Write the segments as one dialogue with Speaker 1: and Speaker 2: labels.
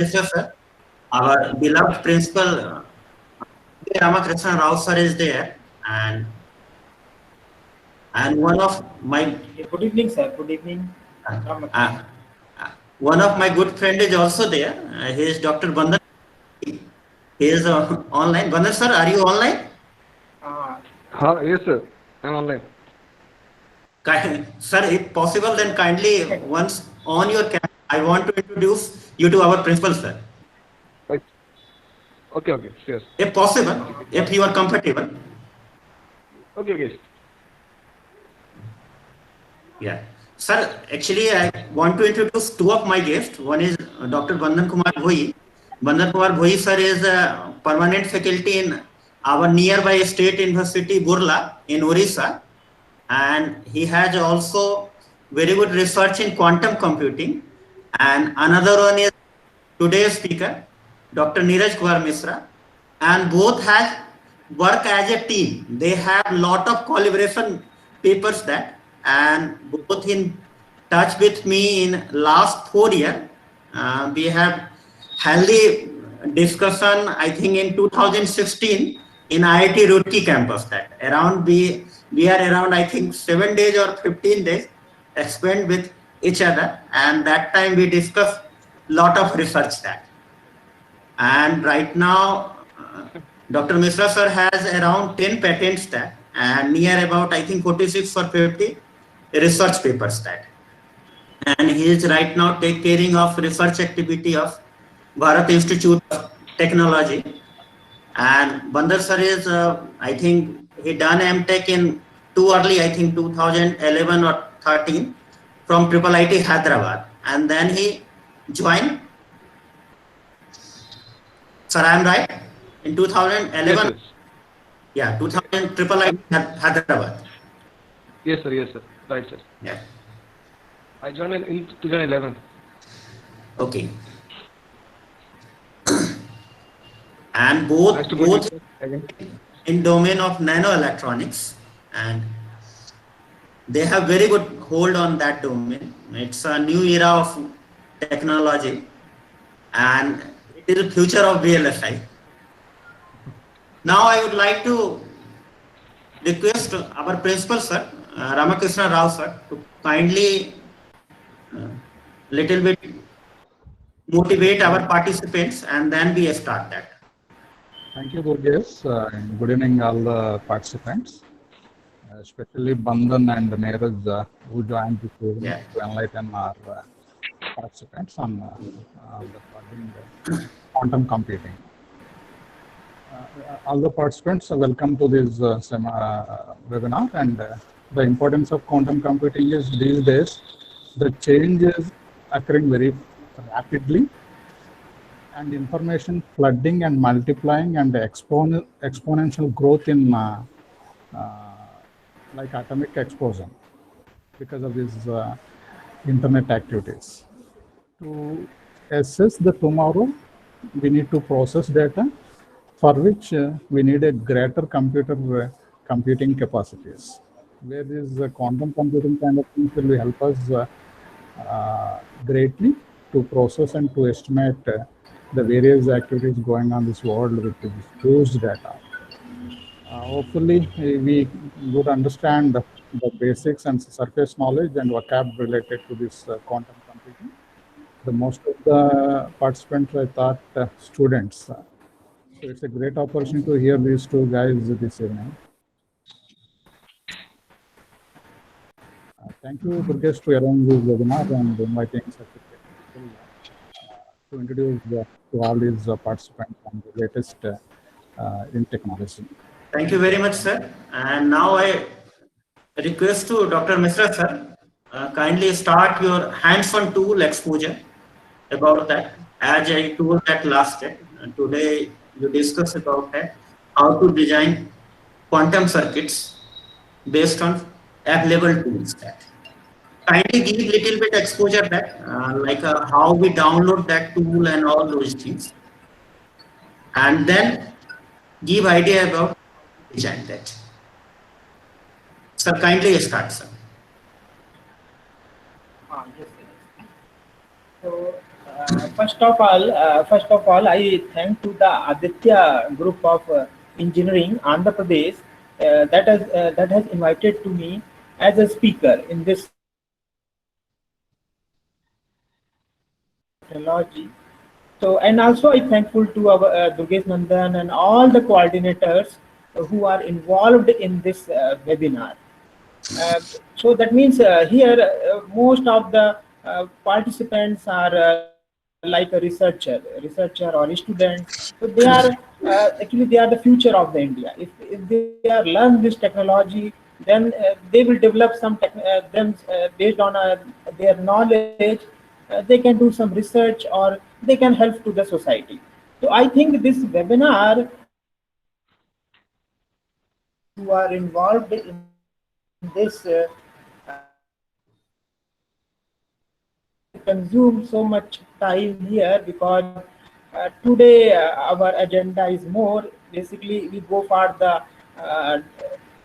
Speaker 1: Yes, sir. Our beloved principal Ramakrishna Rao sir is there, and one of my
Speaker 2: Good evening, sir. Good evening.
Speaker 1: uh, one of my good friend is also there. He is Dr. Bandhan. He is online. Bandhan sir, are you online?
Speaker 2: Uh,
Speaker 3: Yes, sir. I'm online.
Speaker 1: Sir, if possible, then kindly once on your camera, I want to introduce you to our principal, sir.
Speaker 3: Right. Okay, sure.
Speaker 1: If possible, if you are comfortable.
Speaker 3: Okay.
Speaker 1: Yeah. Sir, actually, I want to introduce two of my guests. One is Dr. Bandhan Kumar Bhoi. Bandhan Kumar Bhoi, sir, is a permanent faculty in our nearby state university, Burla, in Orissa. And he has also very good research in quantum computing. And another one is today's speaker, Dr. Neeraj Kumar Misra. And both have work as a team. They have lot of collaboration papers that, and both in touch with me in last 4 years. We have healthy discussion, I think in 2016 in IIT Roorkee campus that around we are around I think 7 days or 15 days spent with each other, and that time we discussed lot of research that. And right now, Dr. Misra sir has around 10 patents that, and near about I think 46 or 50 research papers that. And he is right now take caring of research activity of Bharat Institute of Technology. And Bandar sir is, I think he done MTech in too early, I think 2011 or 13 from Triple IT Hyderabad. And then he joined, sir, I am right? In 2011,
Speaker 3: Yes.
Speaker 1: yeah, 2000 Triple IT Hyderabad.
Speaker 3: Yes, sir. Right, sir.
Speaker 1: Yeah.
Speaker 3: I joined in 2011.
Speaker 1: Okay. And both
Speaker 3: Nice to meet you, sir, again.
Speaker 1: in domain of nano electronics, and they have very good hold on that domain. It's a new era of technology, and it is the future of VLSI. Now I would like to request our principal sir, Ramakrishna Rao sir, to kindly little bit motivate our participants, and then we start that.
Speaker 4: Thank you, Burgess. And good evening, all the participants, especially Bandhan and Neeraj, who joined this evening to enlighten our participants on the quantum computing. All the participants, welcome to this webinar. And the importance of quantum computing is these days, the change is occurring very rapidly, and information flooding and multiplying and exponential growth in like atomic explosion because of these internet activities. To assess the tomorrow, we need to process data, for which we need a greater computing capacities. Where this quantum computing kind of things will help us greatly to process and to estimate the various activities going on this world with this huge data. Hopefully, we would understand the basics and surface knowledge and vocab related to this quantum computing. The most of the participants, I thought, students. So it's a great opportunity to hear these two guys this evening. Thank you, Burgess, to arrange this webinar and inviting such a people to introduce to all these participants on the latest in technology.
Speaker 1: Thank you very much, sir. And now I request to Dr. Misra, sir, kindly start your hands-on tool exposure about that. As I told that last day, today you discuss about that, how to design quantum circuits based on available tools. That kindly give little bit exposure that, like how we download that tool and all those things, and then give idea about design that. Sir, kindly start, sir.
Speaker 2: yes, sir. So, First of all, I thank to the Aditya Group of Engineering, Andhra Pradesh, that has invited to me as a speaker in this technology. So, and also I thankful to our Durgesh Nandan and all the coordinators who are involved in this webinar. Uh, so that means here most of the participants are like a researcher or a student. So they are actually they are the future of the India. If they are learn this technology, then they will develop some them based on their knowledge. They can do some research or they can help to the society. So I think this webinar who are involved in this consume so much time here because today our agenda is more basically we go for the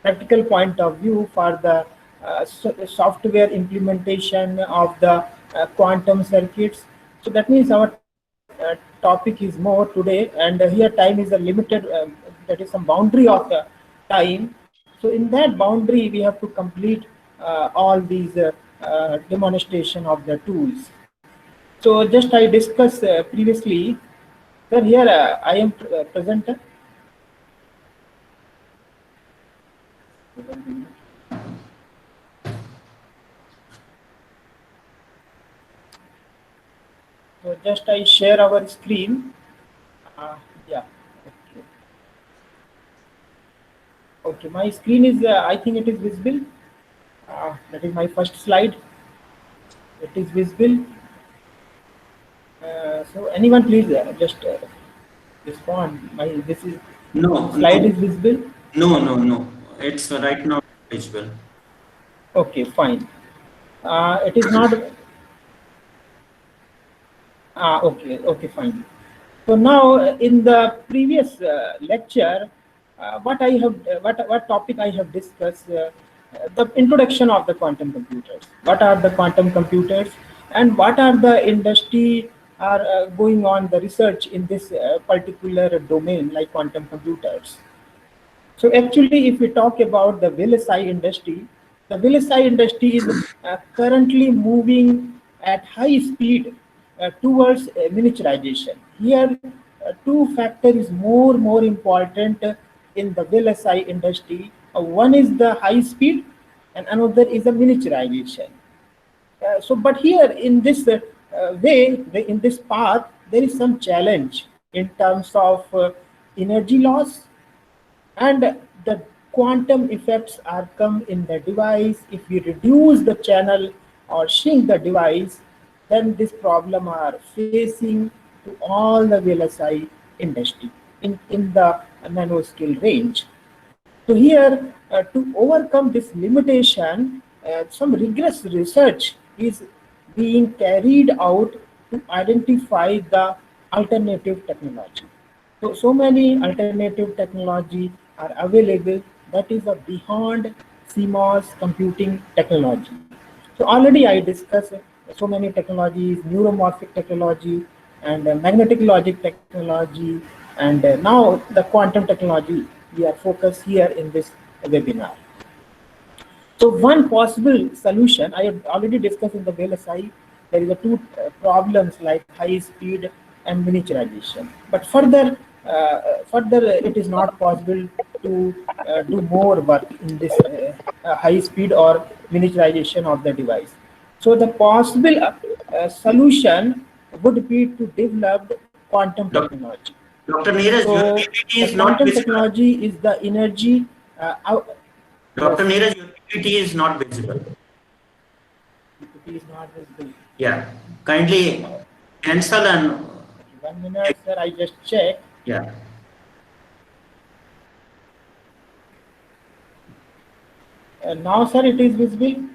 Speaker 2: practical point of view for the software implementation of the quantum circuits. So that means our topic is more today, and here time is a limited. That is some boundary of the time. So in that boundary, we have to complete all these demonstration of the tools. So just I discussed previously, sir. Here I am presenter. So just I share our screen. Yeah. Okay. Okay. My screen is. I think it is visible. That is my first slide. It is visible. So anyone please just respond. My this is
Speaker 1: No.
Speaker 2: slide
Speaker 1: No.
Speaker 2: is visible.
Speaker 1: No. It's right now visible.
Speaker 2: Okay, fine. It is not. Okay, fine. So now in the previous lecture, what topic I have discussed, the introduction of the quantum computers. What are the quantum computers, and what are the industry are going on the research in this particular domain like quantum computers. So actually, if we talk about the VLSI industry, the VLSI industry is currently moving at high speed towards miniaturization. Here, two factors is more important in the VLSI industry. One is the high speed, and another is the miniaturization. But here in this in this path, there is some challenge in terms of energy loss, and the quantum effects are come in the device. If we reduce the channel or shrink the device, then this problem are facing to all the VLSI industry in the nanoscale range. So here, to overcome this limitation, some rigorous research is being carried out to identify the alternative technology. So many alternative technology are available that is a beyond CMOS computing technology. So already I discussed so many technologies, neuromorphic technology and magnetic logic technology, and now the quantum technology we are focused here in this webinar. So one possible solution I have already discussed in the VLSI, there is a two problems like high speed and miniaturization. But further it is not possible to do more work in this high speed or miniaturization of the device. So the possible solution would be to develop quantum technology.
Speaker 1: Dr. Neeraj,
Speaker 2: So
Speaker 1: your PPT is
Speaker 2: the
Speaker 1: not
Speaker 2: quantum
Speaker 1: visible.
Speaker 2: technology is the energy.
Speaker 1: Dr. Neeraj, your PPT is not visible.
Speaker 2: PPT is not visible.
Speaker 1: Yeah. Kindly cancel and
Speaker 2: 1 minute, sir. I just check.
Speaker 1: yeah.
Speaker 2: Now, sir, it is visible.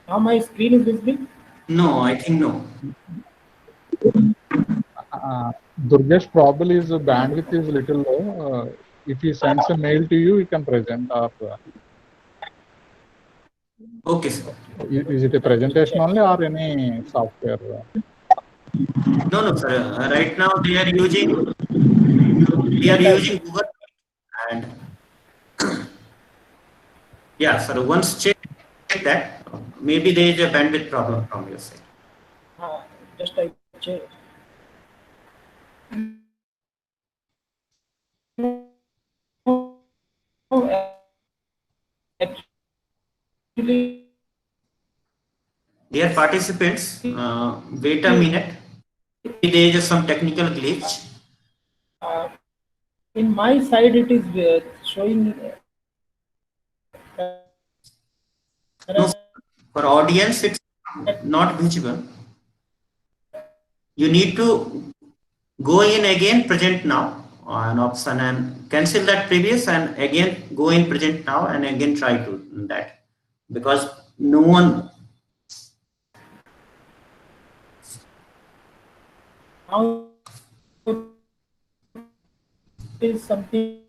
Speaker 2: Now my screen is visible.
Speaker 1: No, I think no.
Speaker 4: Durgesh, probably his bandwidth is little low. If he sends a mail to you, you can present. Or,
Speaker 1: Okay, sir.
Speaker 4: Is it a presentation only or any software?
Speaker 1: No, sir. Right now they are using Google and yeah, sir. Once check that, maybe there is a bandwidth problem from your side.
Speaker 2: Just I check. Actually,
Speaker 1: Dear participants, wait a minute. Maybe there is some technical glitch.
Speaker 2: in my side it is showing.
Speaker 1: No, for audience, it's not visible. You need to go in again, present now, an option, and cancel that previous, and again go in present now, and again try to that, because no one.
Speaker 2: Now is something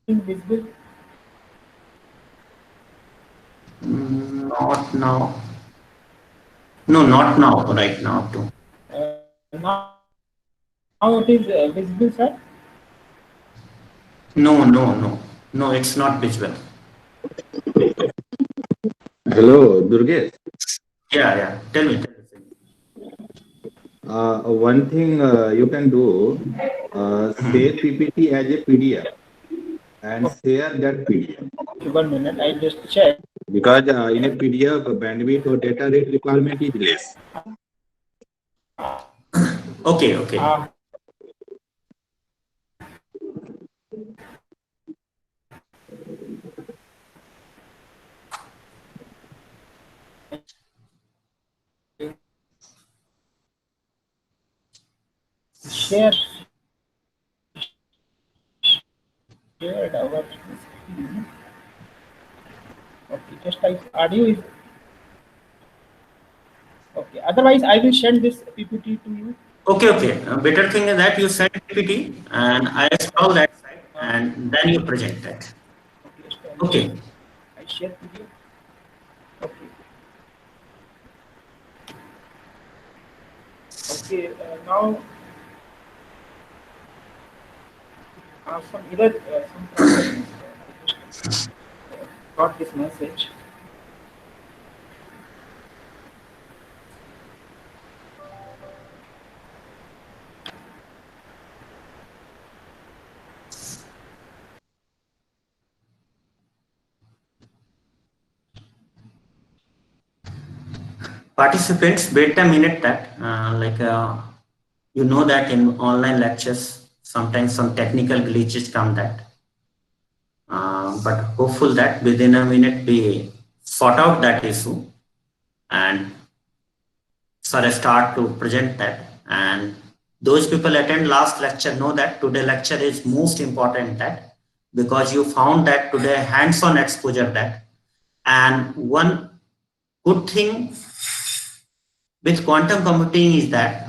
Speaker 2: visible.
Speaker 1: Not now. No, not now. Right now too.
Speaker 2: Now it is visible, sir.
Speaker 1: No. It's not visible.
Speaker 5: Hello, Durgesh.
Speaker 1: Yeah. Tell me.
Speaker 5: One thing you can do, save PPT as a PDF and share that PDF.
Speaker 2: 1 minute, I just check.
Speaker 5: Because in a PDF, bandwidth or data rate requirement is less.
Speaker 1: Okay.
Speaker 2: Shared our screen. Okay, just type audio is okay. Otherwise, I will send this PPT to you.
Speaker 1: Okay. Better thing is that you send PPT and I install that site and then you present that. Okay.
Speaker 2: I share video. Okay. Okay. Now, some either some problem. Got this message.
Speaker 1: Participants, wait a minute that you know that in online lectures sometimes some technical glitches come that, but hopeful that within a minute we sort out that issue and start to present that, and those people attend last lecture know that today lecture is most important that, because you found that today hands-on exposure that, and one good thing with quantum computing is that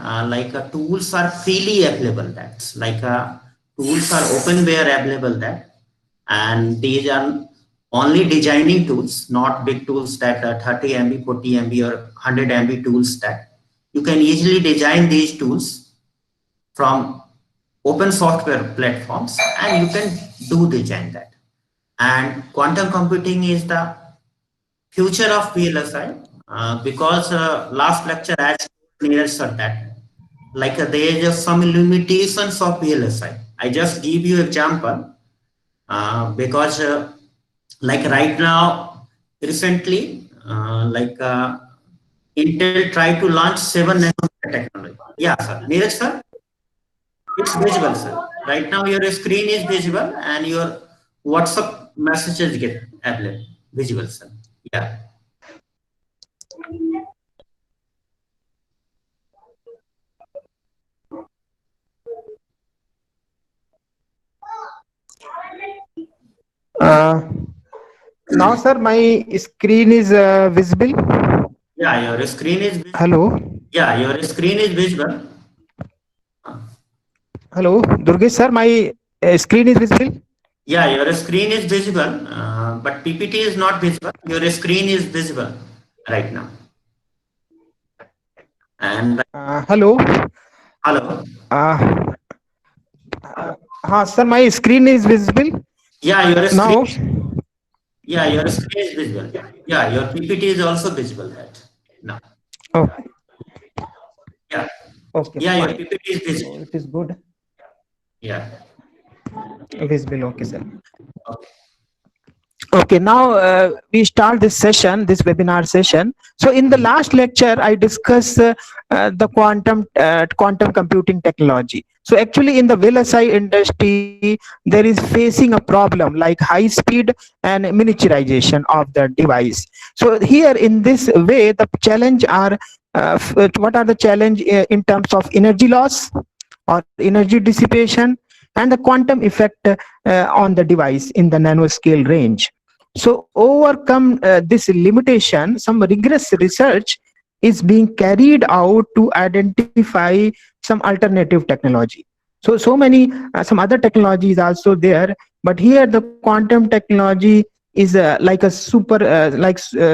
Speaker 1: tools are freely available, that's tools are openware available that, and these are only designing tools, not big tools that are 30 MB, 40 MB or 100 MB tools that you can easily design these tools from open software platforms and you can do design that. And quantum computing is the future of VLSI, because last lecture as Neeraj said that there is just some limitations of VLSI. I just give you example because right now recently Intel tried to launch 7 nanometer technology. Yeah, sir. Neeraj sir, it's visible, sir. Right now your screen is visible and your WhatsApp messages get available, visible, sir. Yeah.
Speaker 2: Now, sir, my screen is visible.
Speaker 1: Yeah, your screen is visible.
Speaker 2: Hello.
Speaker 1: Yeah, your screen is visible.
Speaker 2: Hello, Durgesh sir, my screen is visible.
Speaker 1: Yeah, your screen is visible, but PPT is not visible. Your screen is visible right now. And
Speaker 2: Hello.
Speaker 1: hello.
Speaker 2: Uh, sir, my screen is visible
Speaker 1: Yeah, your
Speaker 2: now.
Speaker 1: screen. Yeah, your screen is visible. Yeah, your PPT is also visible right now.
Speaker 2: Oh,
Speaker 1: Yeah,
Speaker 2: okay,
Speaker 1: yeah, your
Speaker 2: fine.
Speaker 1: PPT is
Speaker 2: So
Speaker 1: visible.
Speaker 2: it is good.
Speaker 1: Yeah.
Speaker 2: Visible. Okay, sir.
Speaker 1: Okay.
Speaker 2: Okay, now we start this session, this webinar session. So in the last lecture, I discussed the quantum computing technology. So actually, in the VLSI industry, there is facing a problem like high speed and miniaturization of the device. So here, in this way, the challenge are what are the challenge in terms of energy loss or energy dissipation and the quantum effect on the device in the nanoscale range. So overcome this limitation, some rigorous research is being carried out to identify some alternative technology. So many some other technologies also there, but here the quantum technology is like a super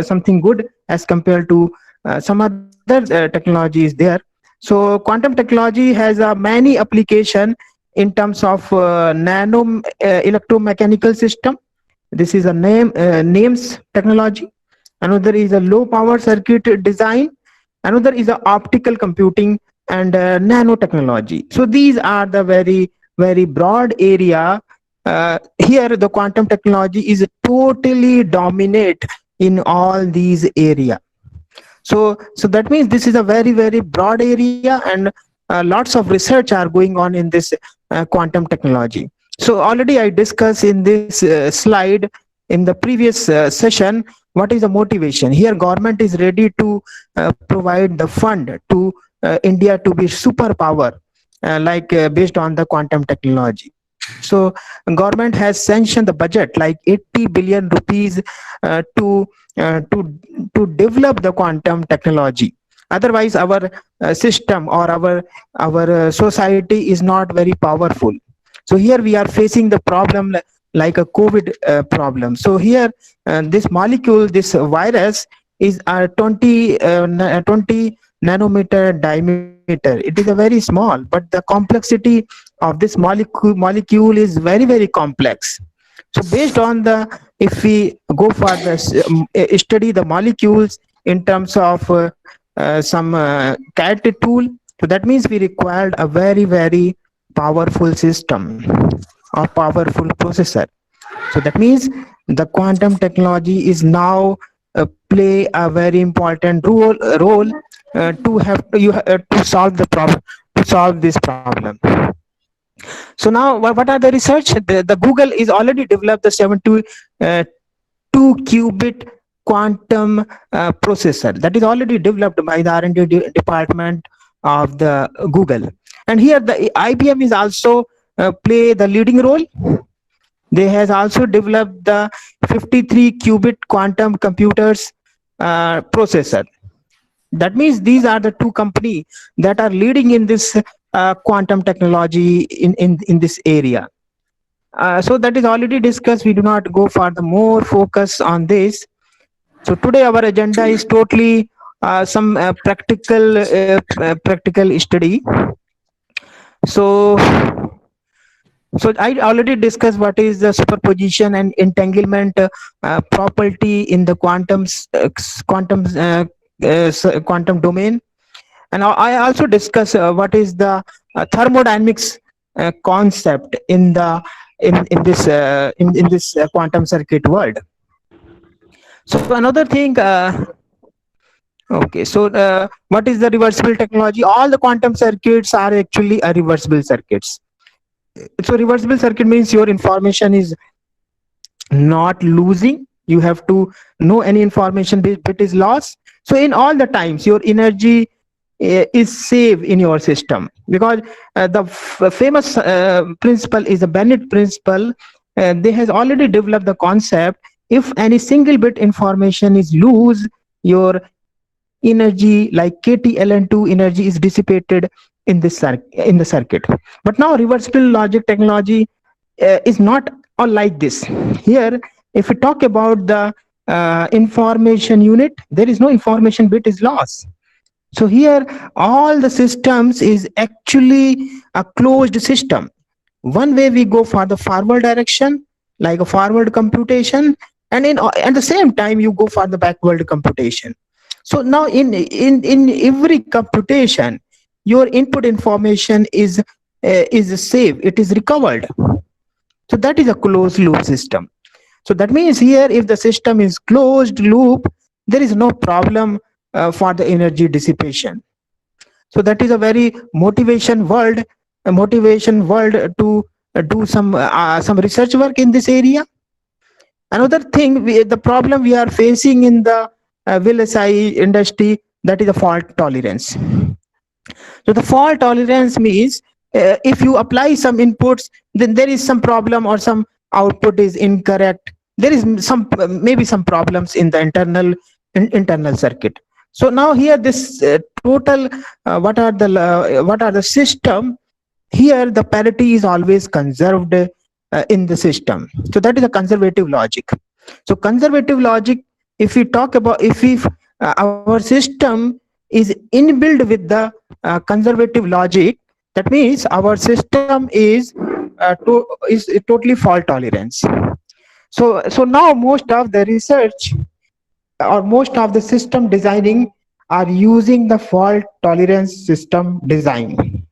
Speaker 2: something good as compared to some other technologies there. So quantum technology has many application in terms of nano electromechanical system. This is a names technology. Another is a low power circuit design. Another is a optical computing and nanotechnology. So these are the very broad area. Here the quantum technology is totally dominate in all these area. So that means this is a very broad area, and lots of research are going on in this quantum technology. So already I discussed in this slide in the previous session what is the motivation. Here government is ready to provide the fund to India to be superpower, based on the quantum technology. So government has sanctioned the budget like 80 billion rupees to uh, to to develop the quantum technology. Otherwise our system or our society is not very powerful. So here we are facing the problem like a COVID problem. So here this molecule, this virus is 20 nanometer diameter. It is a very small, but the complexity of this molecule is very complex. So based on the, if we go for the study the molecules in terms of some CAT tool, so that means we required a very powerful system or powerful processor. So that means the quantum technology is now play a very important role to have to solve the problem, to solve this problem. So now what are the research? The Google is already developed the 72 qubit quantum processor that is already developed by the R&D department of the Google. And here the IBM is also play the leading role. They has also developed the 53 qubit quantum computers processor. That means these are the two companies that are leading in this quantum technology in this area. So that is already discussed. We do not go for the more focus on this. So today our agenda is totally some practical study. So I already discussed what is the superposition and entanglement property in the quantum domain. And I also discuss what is the thermodynamics concept in the in this quantum circuit world. So another thing, okay, so what is the reversible technology? All the quantum circuits are actually a reversible circuits. So reversible circuit means your information is not losing. You have to know any information bit is lost. So in all the times your energy is saved in your system, because the famous principle is the Bennett principle. They has already developed the concept, if any single bit information is loose, your energy like KTLN2 energy is dissipated in this in the circuit. But now reversible logic technology is not or like this. Here, if we talk about the information unit, there is no information bit is lost. So here, all the systems is actually a closed system. One way we go for the forward direction, like a forward computation, and at the same time you go for the backward computation. So now in every computation, your input information is saved, it is recovered. So that is a closed loop system. So that means here, if the system is closed loop, there is no problem for the energy dissipation. So that is a very motivation world to do some research work in this area. Another thing, the problem we are facing in the VLSI industry, that is the fault tolerance. So the fault tolerance means if you apply some inputs, then there is some problem or some output is incorrect. There is some maybe some problems in the internal circuit. So now here this total what are the system. Here the parity is always conserved in the system. So that is a conservative logic. So conservative logic, if we talk about, if our system is inbuilt with the conservative logic, that means our system is totally fault tolerance. So now most of the research or most of the system designing are using the fault tolerance system design.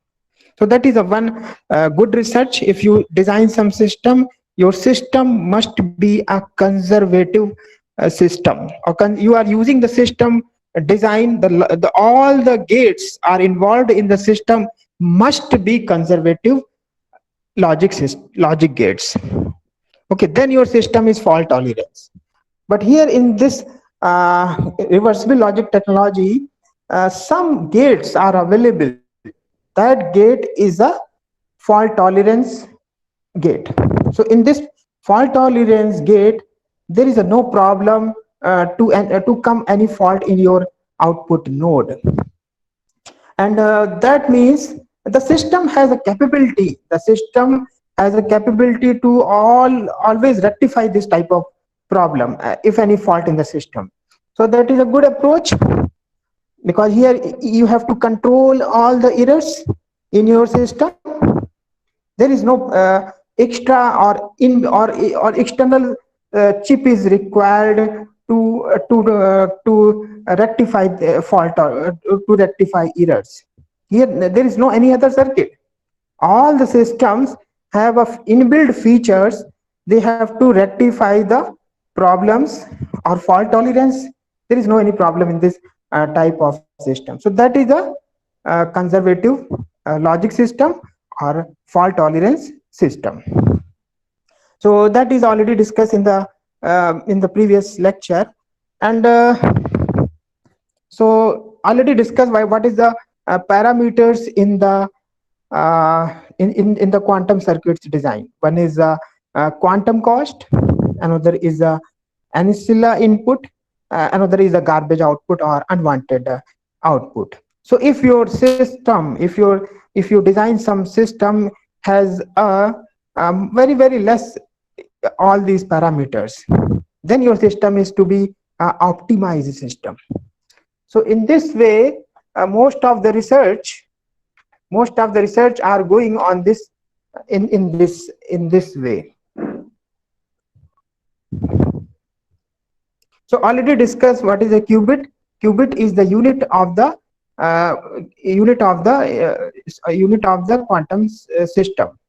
Speaker 2: So that is a one good research. If you design some system, your system must be a conservative system. Or you are using the system design, all the gates are involved in the system must be conservative logic gates. Okay, then your system is fault tolerance. But here in this reversible logic technology, some gates are available. That gate is a fault tolerance gate. So in this fault tolerance gate, there is no problem to come any fault in your output node. And that means the system has a capability. The system has a capability to always rectify this type of problem if any fault in the system. So that is a good approach, because here you have to control all the errors in your system. There is no extra or external chip is required to rectify the fault or to rectify errors. Here there is no any other circuit. All the systems have inbuilt features. They have to rectify the problems or fault tolerance. There is no any problem in this type of system. So that is a conservative logic system or fault tolerance system. So that is already discussed in the previous lecture, and so already discussed what is the parameters in the in the quantum circuits design. One is quantum cost, another is ancilla input, another is a garbage output or unwanted output. So if your system, if you design some system has a very less all these parameters, then your system is to be optimized system. So in this way, most of the research are going on this in this way. So already discussed what is a qubit. Qubit is the unit of the quantum system.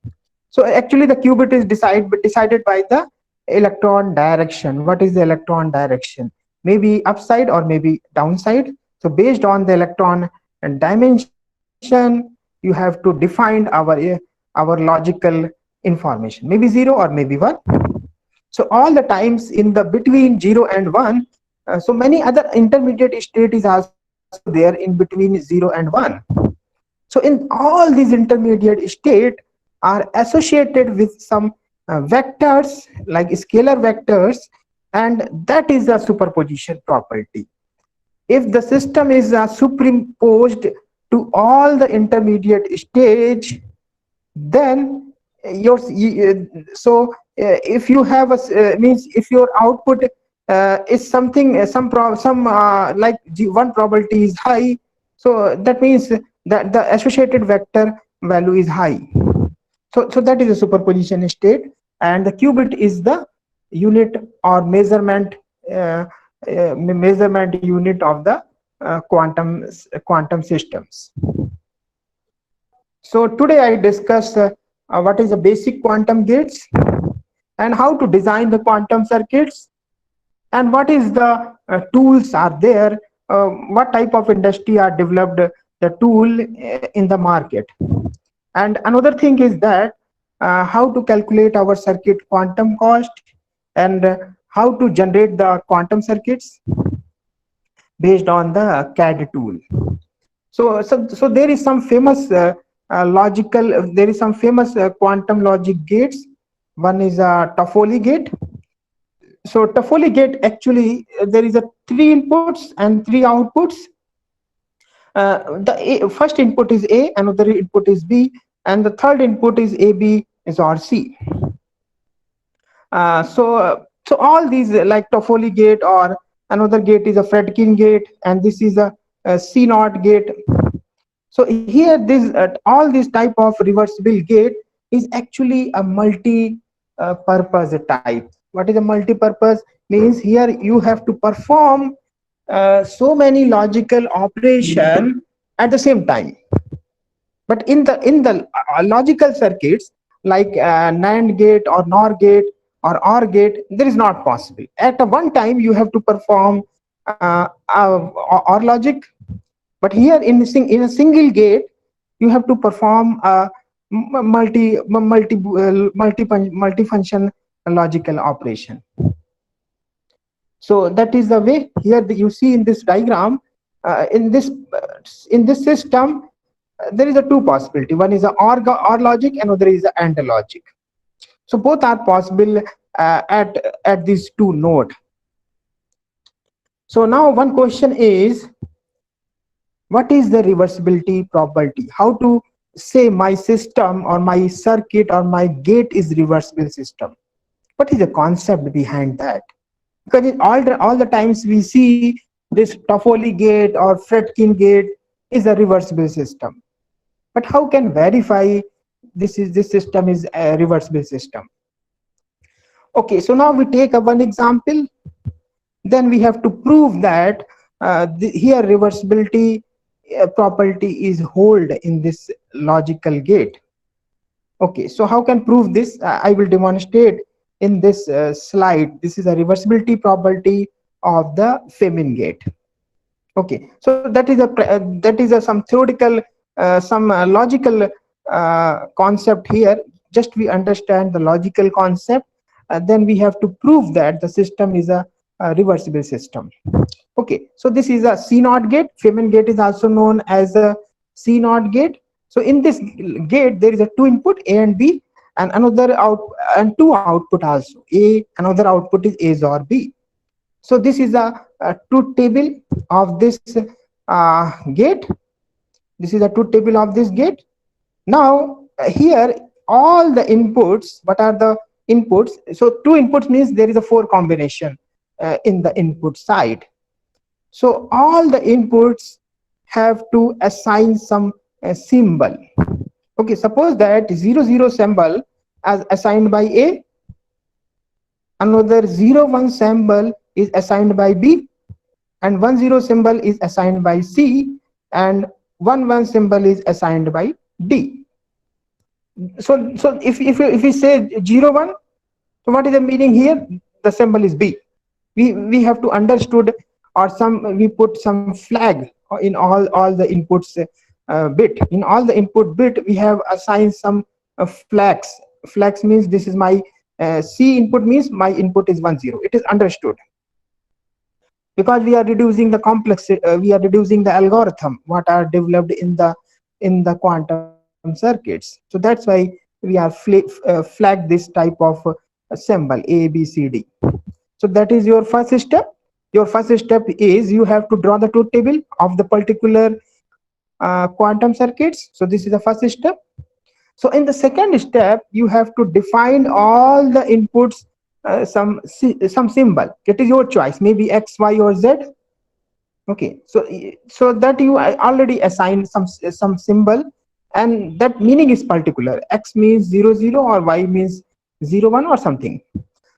Speaker 2: So actually the qubit is decided by the electron direction. What is the electron direction? Maybe upside or maybe downside. So based on the electron and dimension, you have to define our logical information. Maybe 0 or maybe 1. So all the times in the between 0 and 1, so many other intermediate state is also there in between 0 and 1. So in all these intermediate state are associated with some vectors like scalar vectors, and that is the superposition property. If the system is superimposed to all the intermediate stage, then if you have means if your output is something like one probability is high, so that means that the associated vector value is high. So that is a superposition state, and the qubit is the unit or measurement unit of the quantum systems. So today I discuss what is the basic quantum gates and how to design the quantum circuits, and what is the tools are there, what type of industry are developed the tool in the market. And another thing is that how to calculate our circuit quantum cost, and how to generate the quantum circuits based on the CAD tool. So there is some famous quantum logic gates. One is a Toffoli gate. So Toffoli gate, actually there is a 3 inputs and 3 outputs. The first input is A, another input is B, and the third input is A, B, is or C. So all these, like Toffoli gate, or another gate is a Fredkin gate, and this is a C0 gate. So here this all this type of reversible gate is actually a multi-purpose type. What is a multi-purpose? Means here you have to perform so many logical operation at the same time. But in the logical circuits like NAND gate or NOR gate or OR gate, there is not possible. At one time you have to perform OR logic, but here in a single gate you have to perform a multi-function logical operation. So that is the way. Here you see in this diagram, in this system, there is a 2 possibility. One is a OR logic, and another is a AND logic. So both are possible at these 2 nodes. So now one question is, what is the reversibility probability? How to say my system or my circuit or my gate is reversible system? What is the concept behind that? Because all the times we see this Toffoli gate or Fredkin gate is a reversible system. But how can verify this system is a reversible system? Okay, so now we take one example. Then we have to prove that here reversibility property is hold in this logical gate. Okay, so how can prove this? I will demonstrate in this slide. This is a reversibility property of the Femin gate. Okay, so that is some theoretical some logical concept here. Just we understand the logical concept, then we have to prove that the system is a reversible system. Okay, so this is a C0 gate. Femin gate is also known as a C0 gate. So in this gate there is a 2 input, A and B, and another and 2 output also. Another output is A or B. So this is a truth table of this gate. This is a truth table of this gate. Now here all the inputs, what are the inputs? So 2 inputs means there is a 4 combination in the input side. So all the inputs have to assign some symbol. Okay, suppose that 00 symbol as assigned by A, another 01 symbol is assigned by B, and 10 symbol is assigned by C, and 11 symbol is assigned by D. So if we say 01, so what is the meaning here? The symbol is B. We have to understood, or we put some flag in all the inputs bit. In all the input bit we have assigned some flags. Flags means this is my C input, means my input is 10. It is understood, because we are reducing the complex, we are reducing the algorithm what are developed in the quantum circuits. So that's why we are flag this type of symbol A, B, C, D. So that is your first step. Your first step is you have to draw the truth table of the particular quantum circuits. So this is the first step. So in the second step, you have to define all the inputs, some symbol. It is your choice, maybe X, Y, or Z. Okay, so that you already assigned some symbol, and that meaning is particular. X means 0 0 or Y means 0 1 or something.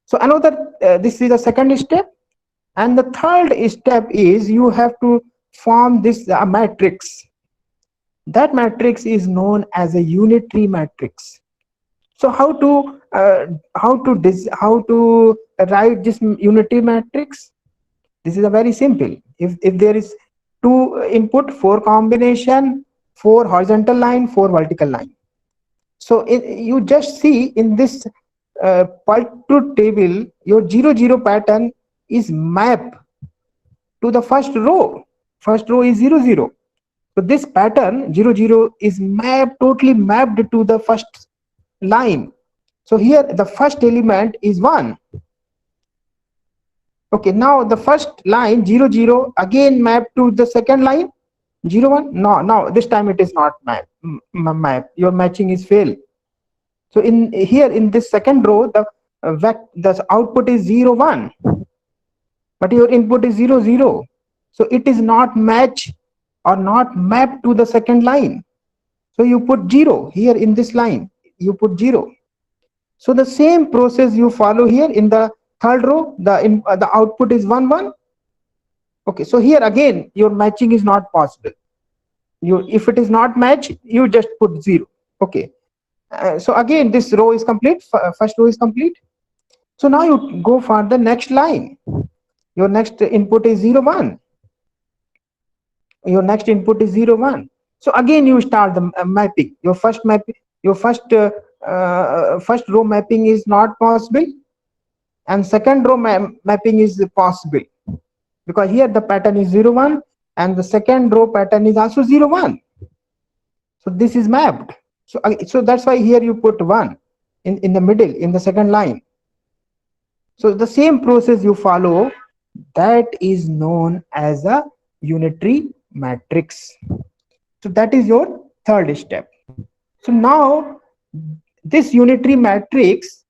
Speaker 2: So another, this is the second step. And the third step is you have to form this matrix. That matrix is known as a unitary matrix. So how to write this unitary matrix? This is a very simple. If there is 2 input, 4 combination, 4 horizontal line, 4 vertical line. So you just see in this truth table, your 0 0 pattern is mapped to the first row. First row is 0 0. So this pattern 0 0 is totally mapped to the first line. So here the first element is 1. Okay, now the first line 0 0 again mapped to the second line 0 1. No, now this time it is not map. Your matching is failed. So in here in this second row, the output is 0 1, but your input is 0 0. So it is not match or not mapped to the second line. So you put 0 here in this line. You put 0. So the same process you follow here in the third row. The output is 1 1. Okay, so here again your matching is not possible. If it is not matched, you just put 0. Okay. So again this row is complete. First row is complete. So now you go for the next line. Your next input is 0 1. Your next input is 0 1. So again you start the mapping. Your first row mapping is not possible, and second row mapping is possible, because here the pattern is 0 1 and the second row pattern is also 0 1. So this is mapped. So that's why here you put 1 in the middle, in the second line. So the same process you follow, that is known as a unitary matrix. So that is your third step. So now this unitary matrix,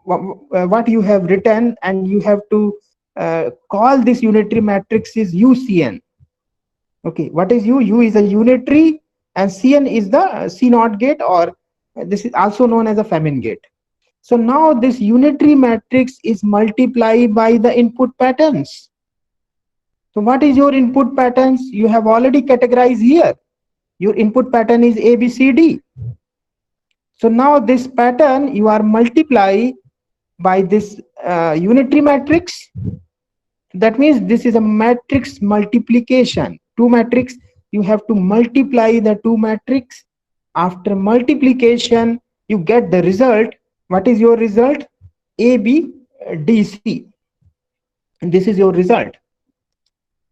Speaker 2: what you have written, and you have to call this unitary matrix is UCN. Okay, what is U? U is a unitary, and Cn is the C0 gate, or this is also known as a Femin gate. So now this unitary matrix is multiplied by the input patterns. So what is your input patterns? You have already categorized here. Your input pattern is A, B, C, D. So now this pattern you are multiply by this unitary matrix. That means this is a matrix multiplication. 2 matrix, you have to multiply the 2 matrix. After multiplication, you get the result. What is your result? A, B, D, C. And this is your result.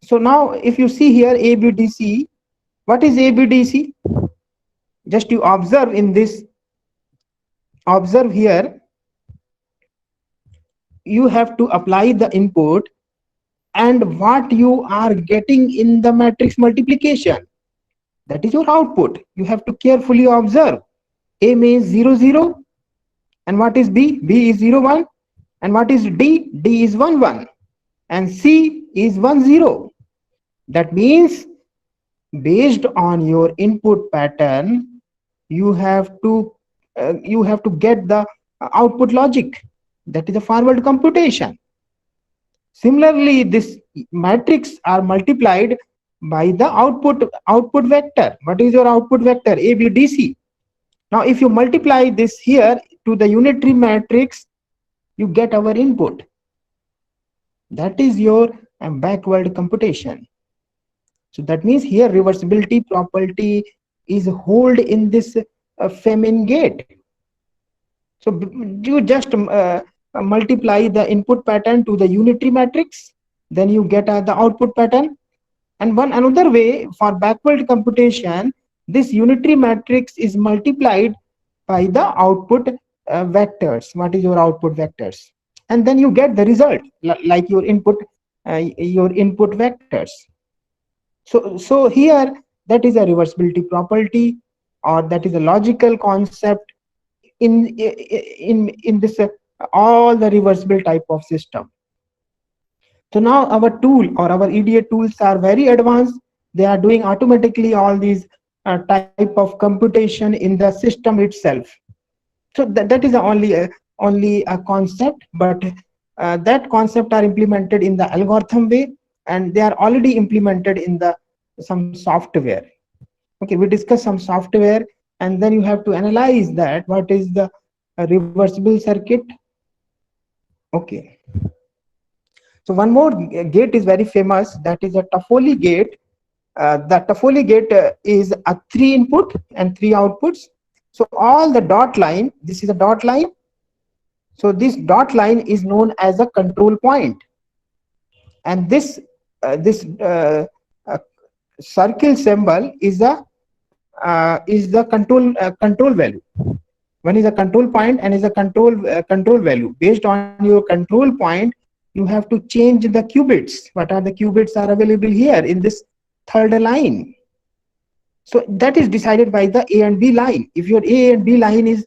Speaker 2: So now if you see here A, B, D, C, what is A, B, D, C? Just you observe in this, observe here, you have to apply the input and what you are getting in the matrix multiplication. That is your output. You have to carefully observe. A means 0 0. And what is B? B is 0 1. And what is D? D is 1 1. And C is 1 0. That means based on your input pattern, you have to get the output logic. That is a forward computation. Similarly, this matrix are multiplied by the output vector. What is your output vector? A, B, D, C. Now if you multiply this here to the unitary matrix, you get our input. That is your backward computation. So that means here reversibility property is hold in this Femin gate. So you just multiply the input pattern to the unitary matrix, then you get the output pattern. And another way for backward computation, this unitary matrix is multiplied by the output vectors. What is your output vectors? And then you get the result like your input vectors. So here that is a reversibility property. or that is a logical concept in this all the reversible type of system. So now our tool or our EDA tools are very advanced. They are doing automatically all these type of computation in the system itself. So that is the only a concept, but that concept are implemented in the algorithm way, and they are already implemented in the some software. Okay, we discuss some software, and then you have to analyze that what is the reversible circuit. Okay. So one more gate is very famous, that is a Toffoli gate. The Toffoli gate is a 3 input and 3 outputs. So all the dot line, this is a dot line. So this dot line is known as a control point, and this circle symbol is the control value. One is a control point and is a control value. Based on your control point, you have to change the qubits. What are the qubits are available here in this third line? So that is decided by the A and B line. If your A and B line is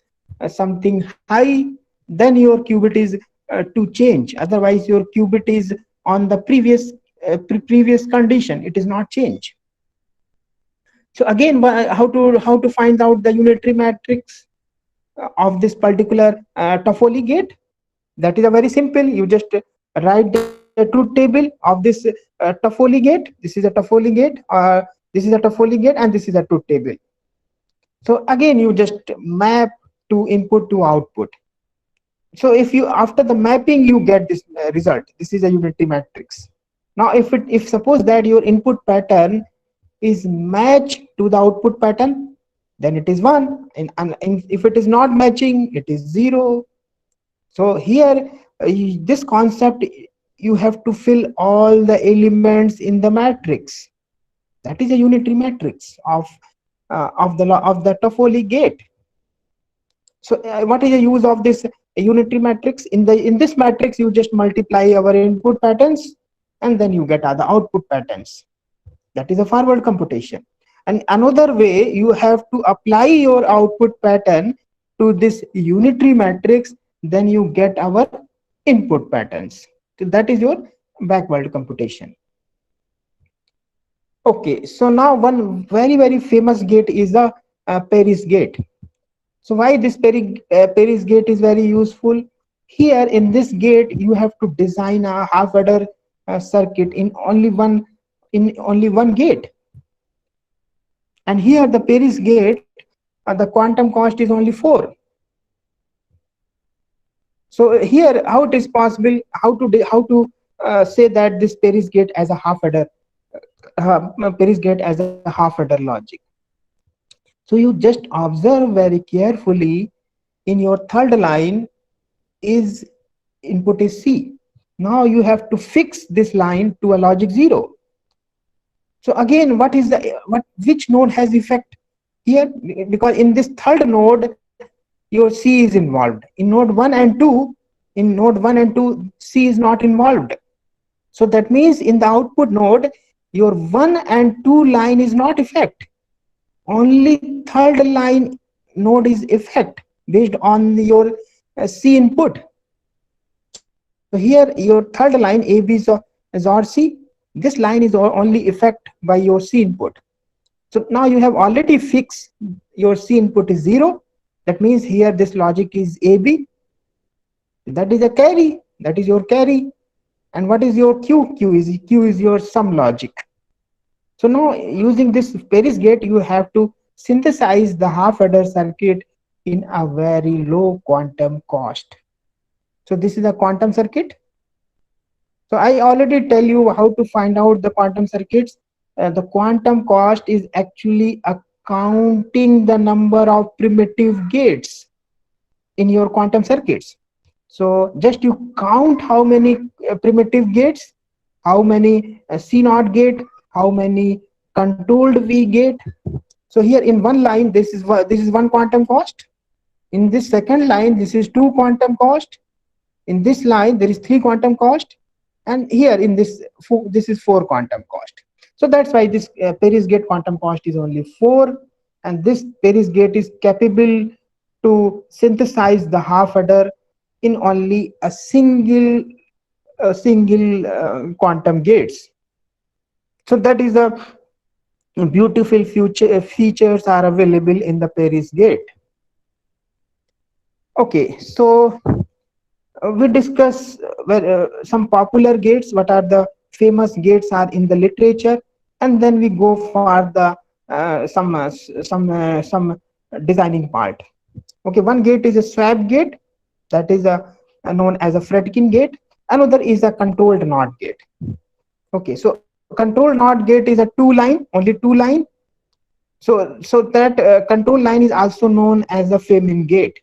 Speaker 2: something high, then your qubit is to change. Otherwise, your qubit is on the previous condition. It is not change. So again, how to find out the unitary matrix of this particular Toffoli gate? That is a very simple. You just write the truth table of this Toffoli gate. This is a Toffoli gate. This is a Toffoli gate, and this is a truth table. So again, you just map to input to output. So if you after the mapping you get this result, this is a unitary matrix. Now if suppose that your input pattern is matched to the output pattern, then it is 1, and if it is not matching, it is 0. So here this concept, you have to fill all the elements in the matrix. That is a unitary matrix of the Toffoli gate. So what is the use of this unitary matrix? In this matrix, you just multiply our input patterns, and then you get other output patterns. That is a forward computation. And another way, you have to apply your output pattern to this unitary matrix, then you get our input patterns. So that is your backward computation. Okay, so now one very famous gate is the Paris gate. So why this Paris gate is very useful? Here in this gate, you have to design a half-adder circuit in only one gate. And here the Paris gate, the quantum cost is only 4. So here, how it is possible? How to say that this Paris gate as a half-adder logic? So you just observe very carefully. In your third line, input is C. Now you have to fix this line to a logic 0. So again, which node has effect here? Because in this third node, your C is involved. In node 1 and 2, C is not involved. So that means in the output node, your 1 and 2 line is not effect. Only third line node is effect based on your C input. So here your third line AB is OR-C. This line is only effect by your C input. So now you have already fixed your C input is 0. That means here this logic is AB. That is a carry. That is your carry. And what is your Q? Q is your sum logic. So now using this Paris gate, you have to synthesize the half-adder circuit in a very low quantum cost. So this is a quantum circuit. So I already tell you how to find out the quantum circuits. The quantum cost is actually counting the number of primitive gates in your quantum circuits. So just you count how many primitive gates, how many C0 gate, how many controlled V gate. So here in one line, this is one quantum cost. In this second line, this is 2 quantum cost. In this line, there is 3 quantum cost. And here in this is 4 quantum cost. So that's why this Paris gate quantum cost is only 4. and this Paris gate is capable to synthesize the half adder in only a single quantum gates. So that is a beautiful features are available in the Paris gate. Okay, so we discuss some popular gates, what are the famous gates are in the literature, and then we go for the some designing part. Okay, one gate is a swap gate, that is known as a Fredkin gate. Another is a controlled NOT gate. Okay, so controlled NOT gate is a only two line. So that control line is also known as a Femin gate.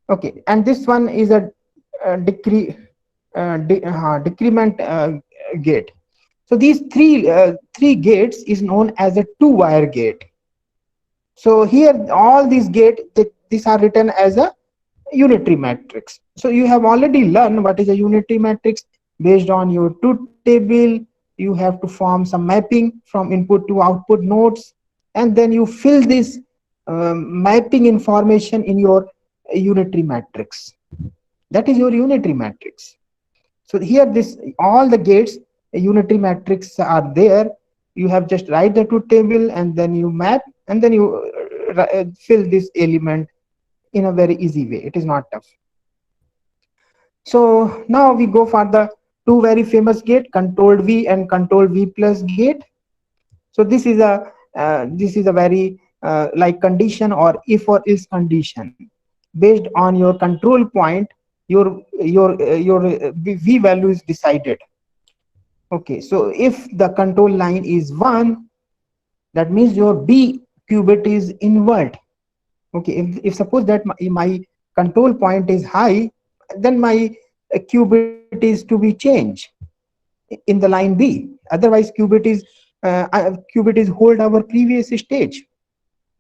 Speaker 2: Okay, and this one is a decrement gate. So these three gates is known as a two-wire gate. So here all these these are written as a unitary matrix. So you have already learned what is a unitary matrix. Based on your truth table, you have to form some mapping from input to output nodes, and then you fill this mapping information in your unitary matrix. That is your unitary matrix. So here all the gates unitary matrix are there. You have just write the truth table and then you map, and then you fill this element in a very easy way. It is not tough. So now we go for the two very famous gate, controlled V and controlled V plus gate. So this is a very like condition or if or else condition. Based on your control point, your V value is decided. Okay, so if the control line is 1, that means your B qubit is invert. Okay, if suppose that my control point is high, then my qubit is to be changed in the line B. Otherwise, qubit is hold our previous stage.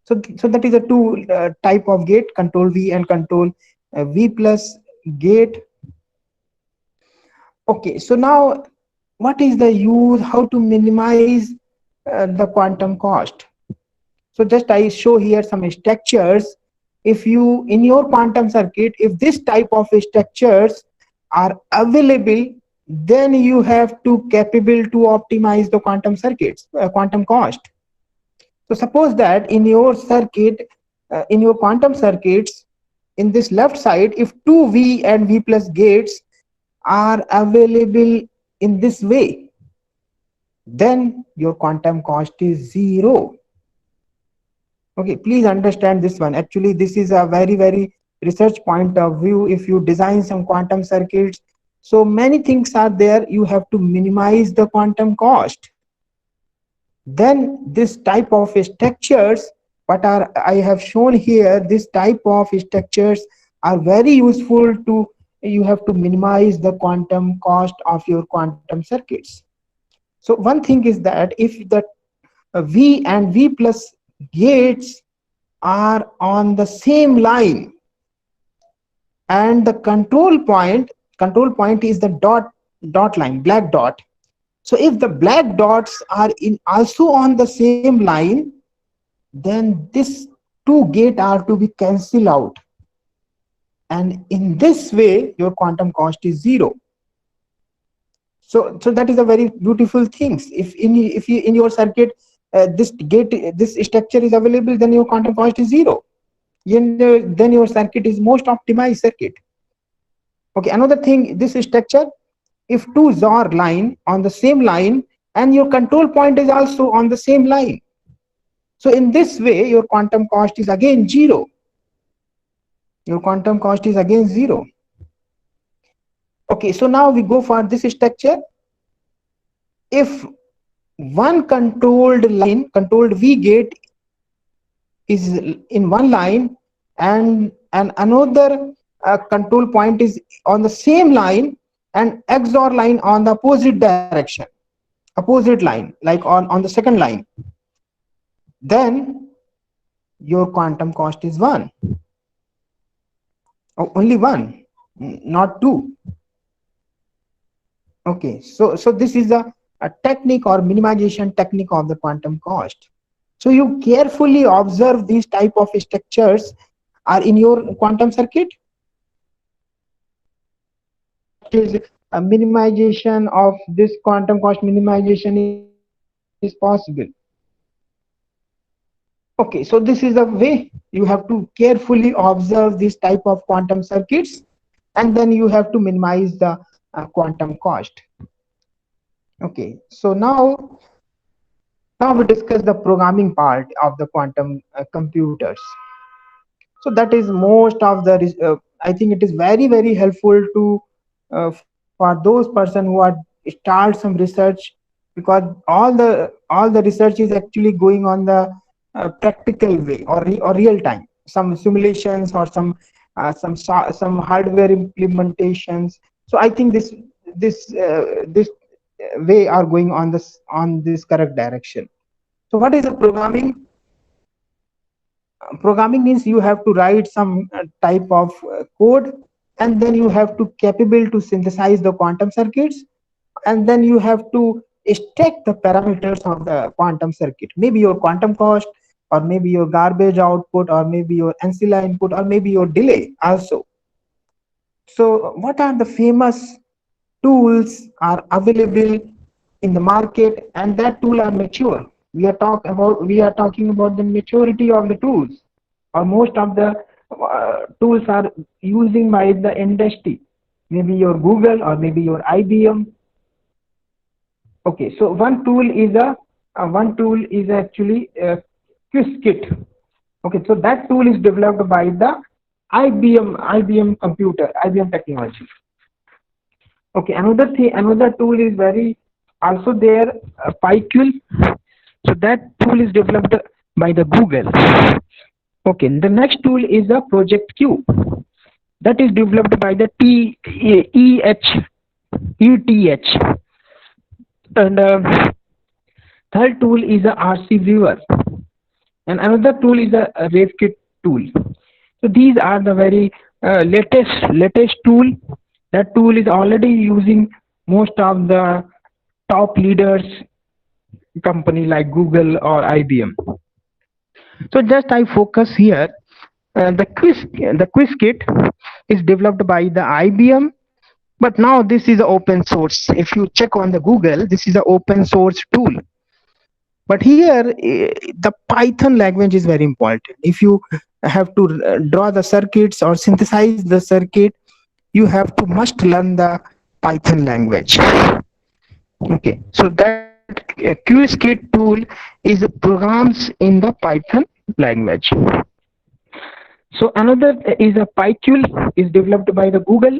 Speaker 2: So that is a two type of gate, control V and control V plus gate. Okay, so now what is the use, how to minimize the quantum cost? So just I show here some structures. If you in your quantum circuit, if this type of structures are available, then you have to capable to optimize the quantum circuits, quantum cost. So suppose that in your circuit, in your quantum circuits, in this left side, if two V and V plus gates are available in this way, then your quantum cost is 0. Okay, please understand this one. Actually, this is a very research point of view. If you design some quantum circuits, so many things are there, you have to minimize the quantum cost. Then this type of structures, what are I have shown here, this type of structures are very useful to, you have to minimize the quantum cost of your quantum circuits. So one thing is that if the V and V plus gates are on the same line and the control point is the dot line, black dot. So if the black dots are also on the same line, then this two gate are to be cancelled out, and in this way your quantum cost is 0. So that is a very beautiful thing. If in your circuit this structure is available, then your quantum cost is 0. Then your circuit is most optimized circuit. Okay, another thing, this structure, if two XOR line on the same line and your control point is also on the same line, so in this way your quantum cost is again 0. Your quantum cost is again 0. Okay, so now we go for this structure. If one controlled V gate is in one line and another control point is on the same line and XOR line on the opposite direction, opposite line, like on the second line, then your quantum cost is 1. Oh, only 1, not 2. Okay, so this is a technique or minimization technique of the quantum cost. So you carefully observe these type of structures are in your quantum circuit. Is a minimization of this quantum cost minimization is possible. Okay, so this is a way you have to carefully observe this type of quantum circuits, and then you have to minimize the quantum cost. Okay, so now we discuss the programming part of the quantum computers. So that is most of the I think it is very helpful to for those person who are start some research, because all the research is actually going on the practical way, or real time, some simulations or some hardware implementations. So I think this way are going on this correct direction. So what is the programming? Programming means you have to write some type of code, and then you have to capable to synthesize the quantum circuits, and then you have to extract the parameters of the quantum circuit, maybe your quantum cost, or maybe your garbage output, or maybe your ancilla input, or maybe your delay also. So what are the famous tools are available in the market, and that tool are mature? We are talking about the maturity of the tools, or most of the tools are using by the industry, maybe your Google or maybe your IBM. Okay, so one tool is actually Qiskit. Okay, so that tool is developed by the IBM technology. Okay, another tool is very also there, PyQuil. So that tool is developed by the Google. Okay, the next tool is the Project Q. That is developed by the ETH. And third tool is the RC Viewer. And another tool is the RaveKit tool. So these are the very latest tool. That tool is already using most of the top leaders company like Google or IBM. So just I focus here. The Qiskit is developed by the IBM, but now this is open source. If you check on the Google, this is an open source tool. But here the Python language is very important. If you have to draw the circuits or synthesize the circuit, you have to must learn the Python language. Okay, so that Qiskit tool is programs in the Python language. So another is a PyQuil, is developed by the Google.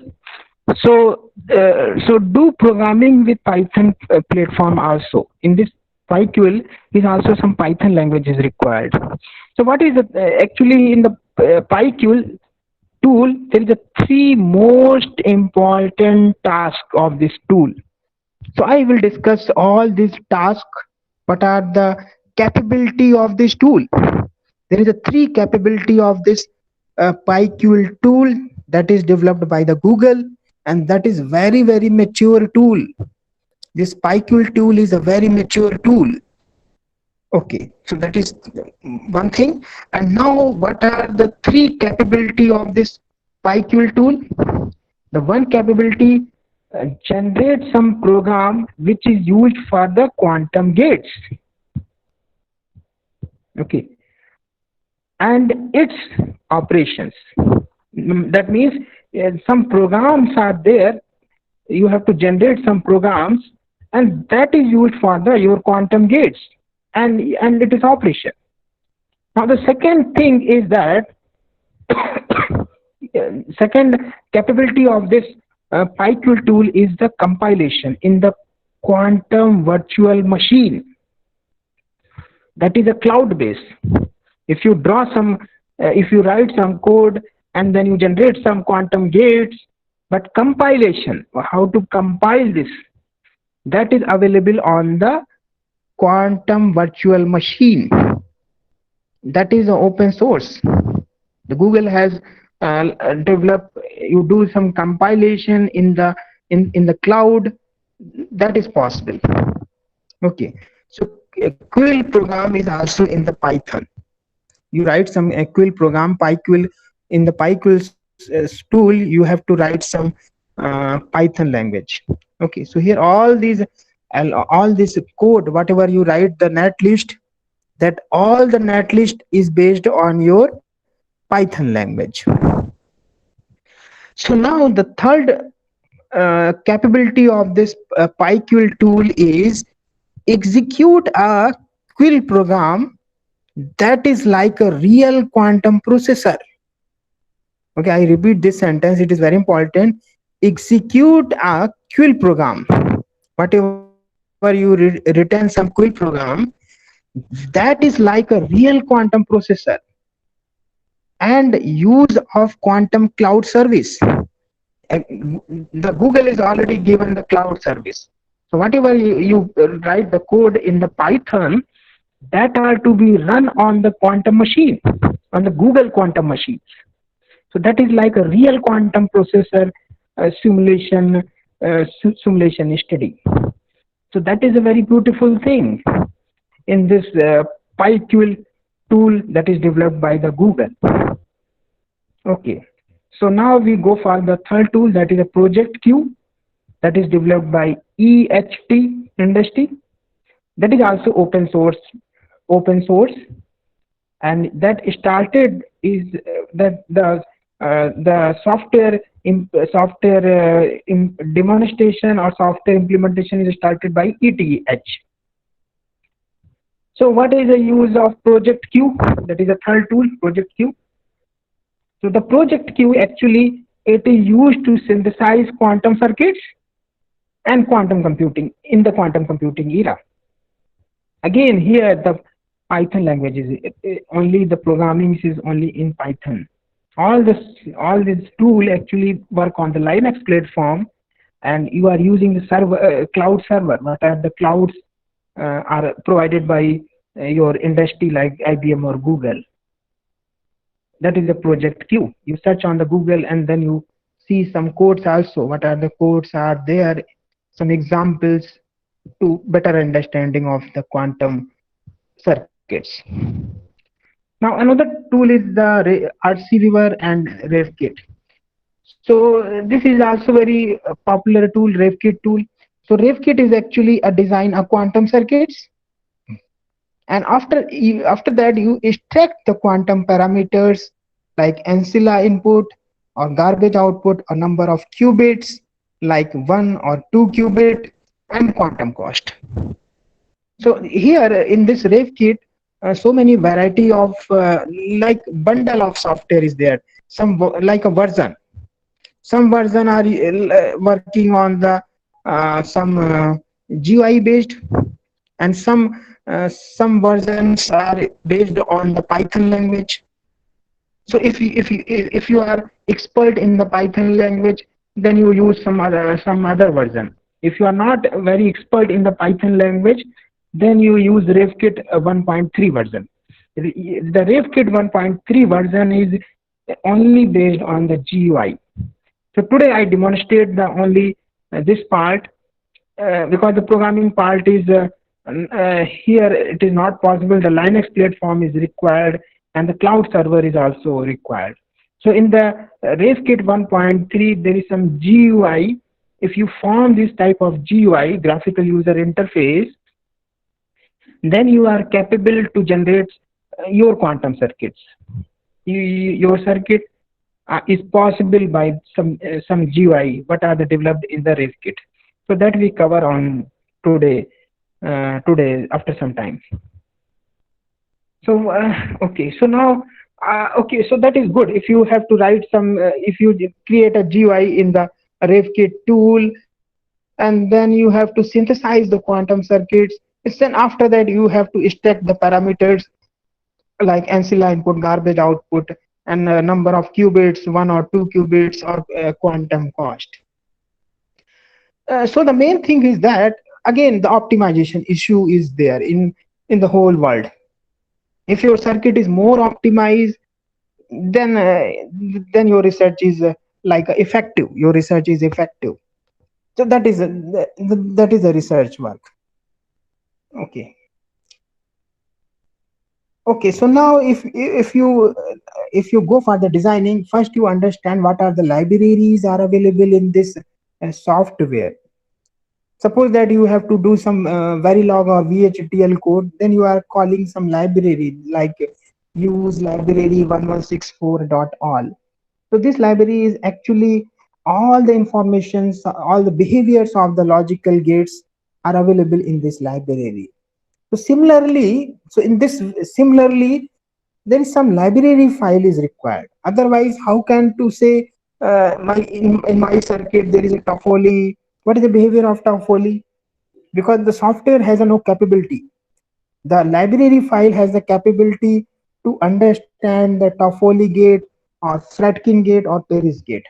Speaker 2: So do programming with Python platform also. In this PyQuil is also some Python language is required. So what is actually in the PyQuil tool? There is a three most important tasks of this tool. So I will discuss all these tasks. What are the capability of this tool? There is a three capability of this PyQuil tool that is developed by the Google, and that is very mature tool. This PyQuil tool is a very mature tool. Okay, so that is one thing. And now what are the three capability of this PyQuil tool? The one capability, generate some program which is used for the quantum gates. Okay, and its operations. That means some programs are there. You have to generate some programs, and that is used for your quantum gates, and it is operation. Now the second thing is that second capability of this PyQuil tool is the compilation in the quantum virtual machine. That is a cloud base. If you if you write some code and then you generate some quantum gates, but compilation, how to compile this, that is available on the quantum virtual machine. That is open source. The Google has developed. You do some compilation in the cloud. That is possible. Okay. So Quill program is also in the Python. You write some Quill program, PyQuil. In the PyQuil tool, you have to write some Python language. Okay, so here all this code, whatever you write, the netlist, that all the netlist is based on your Python language. So now the third capability of this PyQuil tool is execute a Quill program that is like a real quantum processor. Okay, I repeat this sentence, it is very important. Execute a Quill program. Whatever you written some Quill program, that is like a real quantum processor and use of quantum cloud service. The Google is already given the cloud service. So whatever you write the code in the Python, that are to be run on the quantum machine, on the Google quantum machines. So that is like a real quantum processor simulation study. So that is a very beautiful thing in this PyQuil tool that is developed by the Google. Okay, so now we go for the third tool, that is a Project Q, that is developed by EHT Industry. That is also open source, and that started is that the software demonstration or software implementation is started by ETH. So what is the use of Project Q? That is a third tool, Project Q. So the Project Q actually, it is used to synthesize quantum circuits and quantum computing in the quantum computing era. Again, here the Python language is only, the programming is only in Python. All this tool actually work on the Linux platform, and you are using the server, cloud server. What are the clouds are provided by your industry like IBM or Google. That is the Project Q. You search on the Google and then you see some codes also. What are the codes are there? Some examples to better understanding of the quantum circuits. Now another tool is the RCViewer and RaveKit. So this is also very popular tool, RaveKit tool. So RaveKit is actually a design of quantum circuits, and after that you extract the quantum parameters like ancilla input or garbage output, a number of qubits like 1 or 2 qubit, and quantum cost. So here in this RaveKit, so many variety of like bundle of software is there. Some like a version. Some version are working on the some GUI based, and some versions are based on the Python language. So if you are expert in the Python language, then you use some other version. If you are not very expert in the Python language, then you use RaveKit 1.3 version. The RaveKit 1.3 version is only based on the GUI. So today I demonstrate the only this part because the programming part is here it is not possible. The Linux platform is required and the cloud server is also required. So in the RaveKit 1.3 there is some GUI. If you form this type of GUI, graphical user interface, then you are capable to generate your quantum circuits. Your circuit is possible by some GUI, what are the developed in the RaveKit. So that we cover on today after some time. So okay, so now okay, so that is good. If you have to write some, if you create a GUI in the RaveKit tool, and then you have to synthesize the quantum circuits. Then after that you have to extract the parameters like ancilla input, garbage output, and a number of qubits, 1 or 2 qubits, or quantum cost. So the main thing is that again the optimization issue is there in the whole world. If your circuit is more optimized, then your research is like effective. Your research is effective. So that is the research work. Okay. Okay, so now if you go for the designing, first you understand what are the libraries are available in this software. Suppose that you have to do some Verilog or VHDL code, then you are calling some library like use library 1164.all. So this library is actually all the informations, all the behaviors of the logical gates are available in this library. So similarly, then some library file is required. Otherwise, how can to say in my circuit there is a Toffoli? What is the behavior of Toffoli? Because the software has no capability. The library file has the capability to understand the Toffoli gate or Fredkin gate or Paris gate.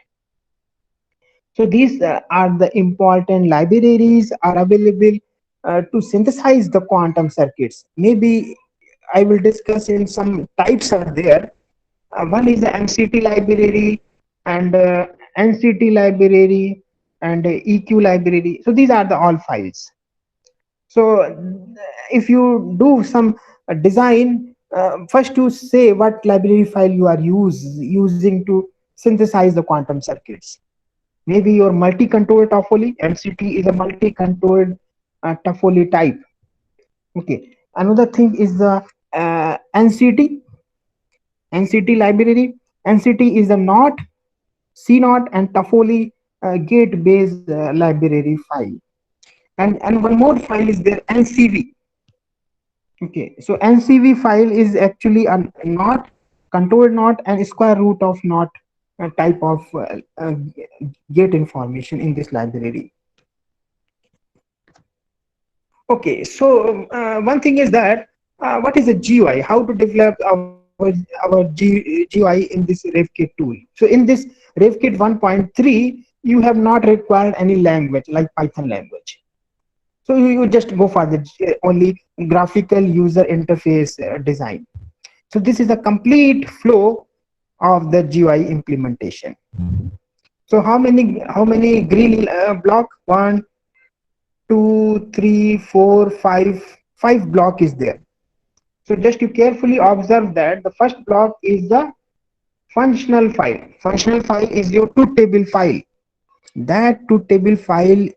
Speaker 2: So these are the important libraries are available to synthesize the quantum circuits. Maybe I will discuss in some types are there. One is the MCT library and NCT library and EQ library. So these are the all files. So if you do some design, first you say what library file you are using to synthesize the quantum circuits. Maybe your multi-controlled Toffoli. MCT is a multi-controlled Toffoli type. Okay. Another thing is the NCT. NCT library. NCT is the NOT, CNOT, and Toffoli gate-based library file. And one more file is there, NCV. Okay. So NCV file is actually a NOT, controlled NOT, and square root of NOT type of gate information in this library. Okay, so one thing is that what is a GUI? How to develop our GUI in this RevKit tool? So in this RevKit 1.3, you have not required any language like Python language. So you just go for the only graphical user interface design. So this is a complete flow of the GUI implementation. So how many green block? 1, 2, 3, 4, 5. 5 block is there. So just you carefully observe that the first block is the functional file. Functional file is your truth table file. That truth table file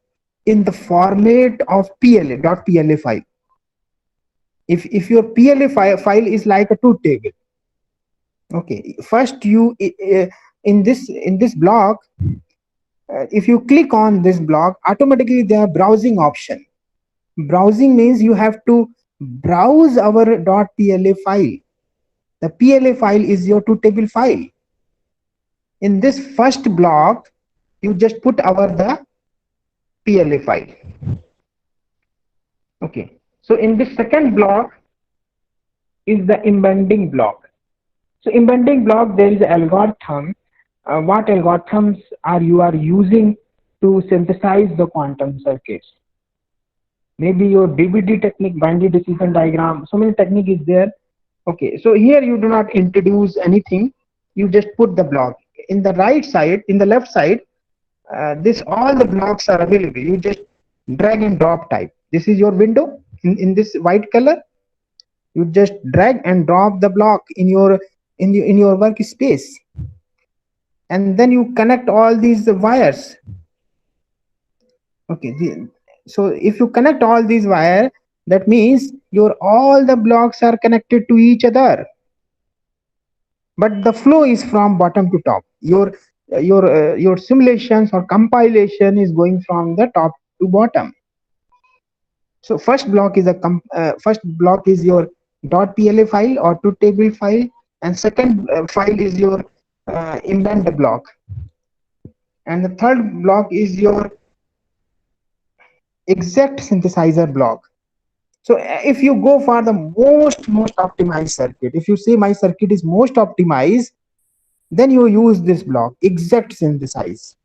Speaker 2: in the format of PLA file. If your PLA file is like a truth table, okay. First you in this block, if you click on this block, automatically there are browsing option. Browsing means you have to browse our .pla file. The PLA file is your truth table file. In this first block, you just put the PLA file. Okay. So in this second block is the embedding block. So embedding block, there is an algorithm. What algorithms you are using to synthesize the quantum circuits? Maybe your DBD technique, binary decision diagram. So many technique is there. Okay. So here you do not introduce anything. You just put the block. In the right side, in the left side, all the blocks are available. You just drag and drop type. This is your window in this white color. You just drag and drop the block in your workspace, and then you connect all these wires. Okay. So if you connect all these wires, that means all the blocks are connected to each other. But the flow is from bottom to top. Your simulations or compilation is going from the top to bottom. So first block is your .pla file or truth table file, and second file is your embed block, and the third block is your exact synthesizer block. So if you go for the most optimized circuit, if you say my circuit is most optimized, then you use this block, exact synthesize.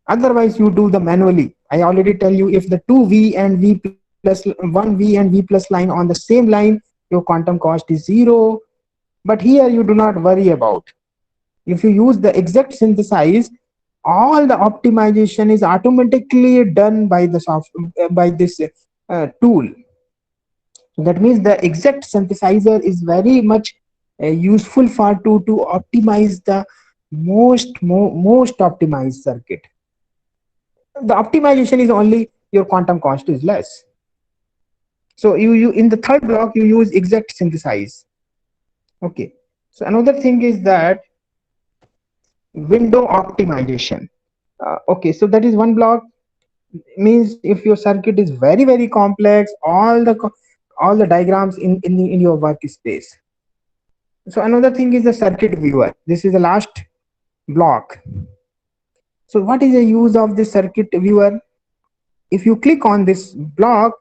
Speaker 2: Otherwise you do the manually. I already tell you, if the 2V and V plus 1V and V plus line on the same line, your quantum cost is 0. But here you do not worry about. If you use the exact synthesize, all the optimization is automatically done by the by this tool. So that means the exact synthesizer is very much useful for to optimize the most optimized circuit. The optimization is only your quantum cost is less. So you in the third block you use exact synthesize. Okay. So another thing is that window optimization. Okay, so that is one block. Means if your circuit is very complex, all the diagrams in your workspace. So another thing is the circuit viewer. This is the last block. So what is the use of the circuit viewer? If you click on this block,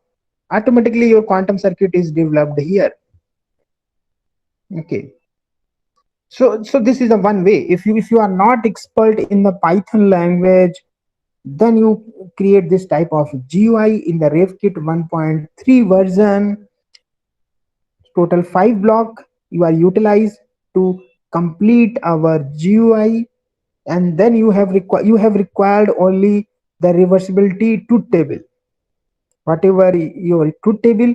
Speaker 2: automatically your quantum circuit is developed here. Okay. So this is the one way. If you are not expert in the Python language, then you create this type of GUI in the RaveKit 1.3 version. Total 5 block you are utilized to complete our GUI, and then you have required only the reversibility truth table. Whatever your truth table,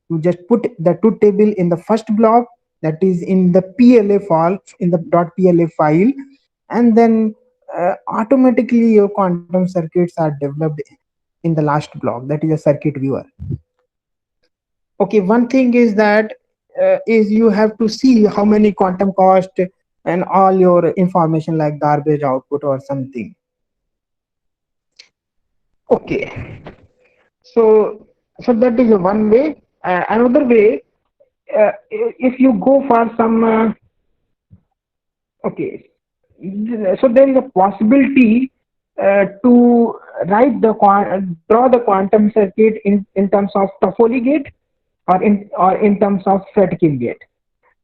Speaker 2: you just put the truth table in the first block, that is in the PLA file, in the .pla file, and then automatically your quantum circuits are developed in the last block, that is a circuit viewer. Okay, one thing is that is you have to see how many quantum cost and all your information like garbage output or something. Okay, so that is one way. Another way, if you go for some okay, so there is a possibility to draw the quantum circuit in terms of Toffoli gate or in terms of Fredkin gate.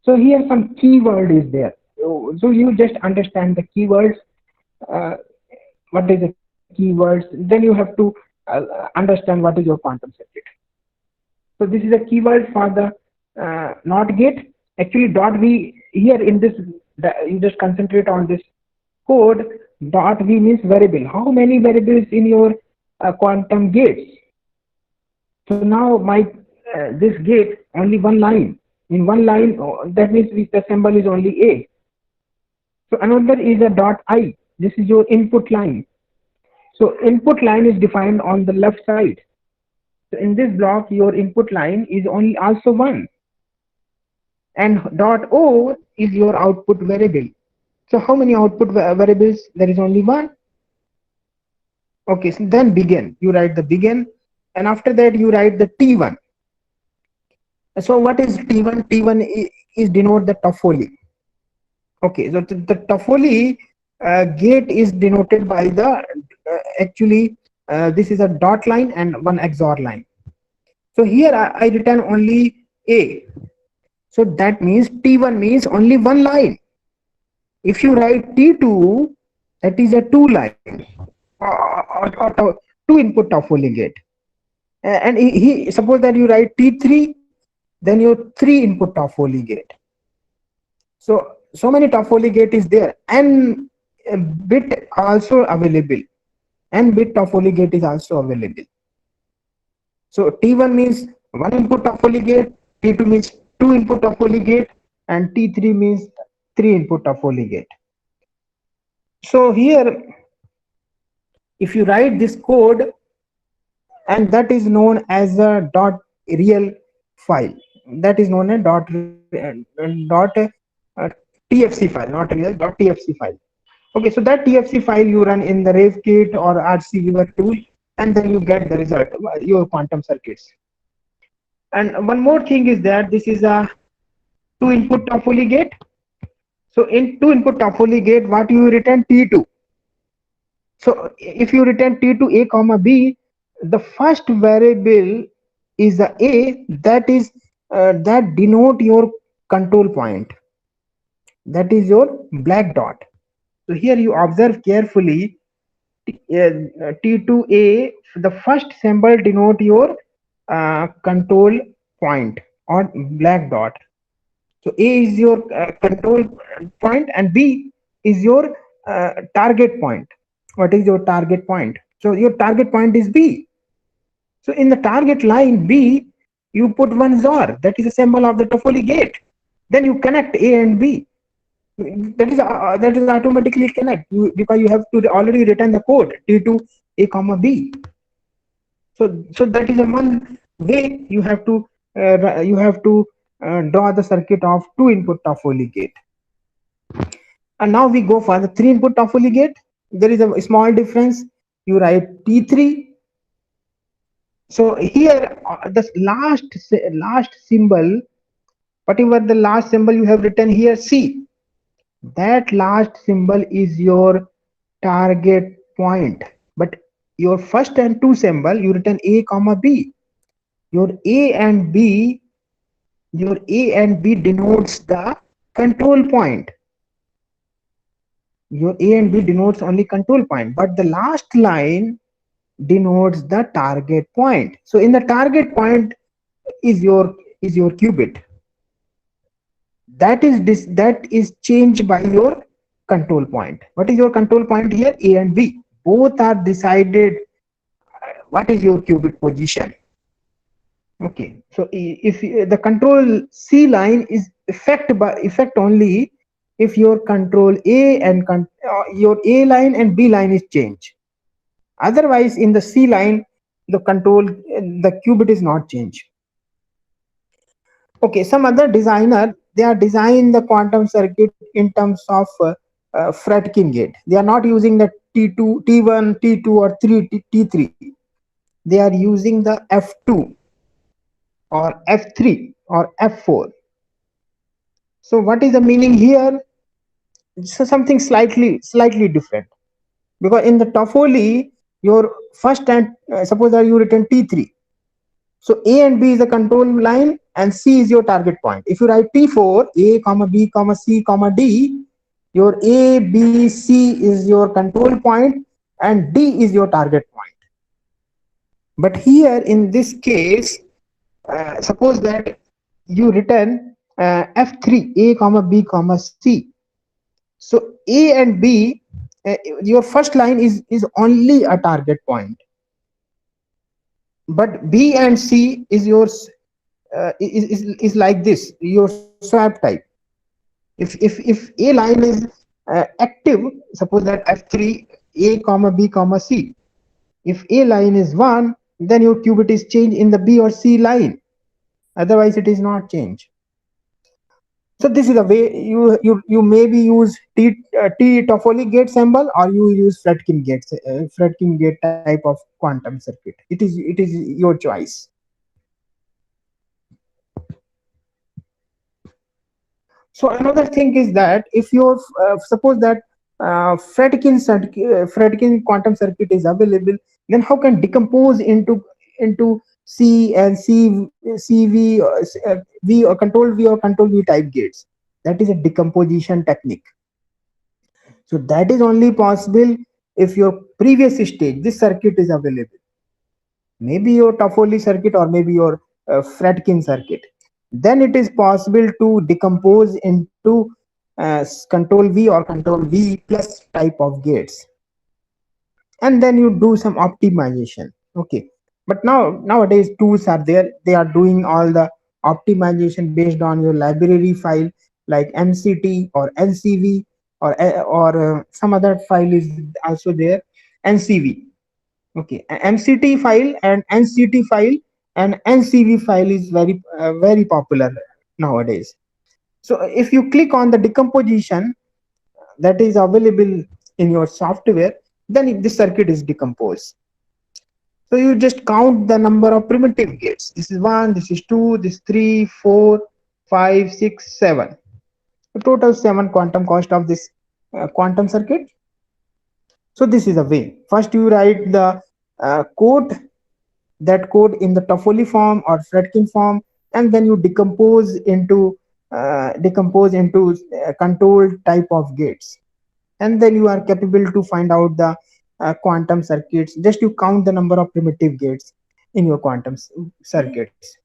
Speaker 2: So here some keyword is there. So you just understand the keywords. Uh, what is the keywords? Then you have to understand what is your quantum circuit. So this is a keyword for the NOT gate. Actually, .v here in this, you just concentrate on this code. .v means variable. How many variables in your quantum gates? So now my this gate only one line. In one line, that means the symbol is only A. So another is a .i. This is your input line. So input line is defined on the left side. So in this block, your input line is only also one. And .o is your output variable. So how many output variables? There is only one. Okay, so then begin. You write the begin, and after that you write the T1. So what is T1? T1 is denote the Toffoli. Okay, so the Toffoli gate is denoted by the actually this is a dot line and one XOR line. So here I written only A. So that means T1 means only one line. If you write T2, that is a two line or two input Toffoli gate. And he suppose that you write T3, then your three input Toffoli gate. So many Toffoli gate is there, and bit also available, and bit Toffoli gate is also available. So T1 means one input Toffoli gate, T2 means two input Toffoli gate, and T3 means three input Toffoli gate. So here, if you write this code, and that is known as a .real file, that is known as .tfc file, not real, .tfc file. Okay, so that TFC file you run in the RaveKit or RC Viewer tool, and then you get the result, your quantum circuits. And one more thing is that this is a two input Toffoli gate. So in two input Toffoli gate, what you return? T2. So if you return T2 A comma B, the first variable is the A, that is that denote your control point. That is your black dot. So here you observe carefully, T2A, the first symbol denote your control point or black dot. So A is your control point and B is your target point. What is your target point? So your target point is B. So in the target line B, you put one XOR, that is a symbol of the Toffoli gate. Then you connect A and B. That is automatically connect you, because you have to already written the code T2 A comma B. So that is a one way you have to draw the circuit of 2-input Toffoli gate. And now we go for the 3-input Toffoli gate. There is a small difference. You write T3. So here the last symbol, whatever the last symbol you have written here, C, that last symbol is your target point. But your first and two symbol you written A comma B. Your A and B denotes the control point. Your A and B denotes only control point, but the last line denotes the target point. So in the target point is your qubit. That is changed by your control point. What is your control point here? A and B. Both are decided what is your qubit position. Okay, so if the control C line is effect only if your control A and your A line and B line is changed. Otherwise, in the C line, the qubit is not changed. Okay, some other designer, they are designing the quantum circuit in terms of Fredkin gate. They are not using the T2, T1, T2 or T3. They are using the F2 or F3 or F4. So what is the meaning here? So something slightly different, because in the Toffoli, your first and suppose that you written T3. So A and B is the control line and C is your target point. If you write T4, A comma B comma C comma D, your A, B, C is your control point and D is your target point. But here in this case, suppose that you written F3, A comma B comma C. So A and B, your first line is only a target point, but B and C is yours is like this, your swap type. If A line is active, suppose that F3 A comma B comma C. If A line is 1, then your qubit is changed in the B or C line. Otherwise, it is not changed. So this is the way you maybe use T Toffoli gate symbol, or you use Fredkin gate type of quantum circuit. It is your choice. So another thing is that if you suppose that Fredkin quantum circuit is available, then how can decompose into C and CV V or control V or control V type gates? That is a decomposition technique. So that is only possible if your previous stage, this circuit is available. Maybe your Toffoli circuit or maybe your Fredkin circuit. Then it is possible to decompose into control V or control V plus type of gates, and then you do some optimization. Okay, but nowadays tools are there. They are doing all the optimization based on your library file like MCT or LCV or some other file is also there, NCV. Okay, MCT file and NCT file and NCV file is very popular nowadays. So if you click on the decomposition that is available in your software, then this circuit is decomposed. So you just count the number of primitive gates. This is 1, this is 2, this is 3, 4, 5, 6, 7. The total 7 quantum cost of this quantum circuit. So this is a way. First you write the code in the Toffoli form or Fredkin form, and then you decompose into controlled type of gates, and then you are capable to find out the quantum circuits. Just you count the number of primitive gates in your quantum circuits.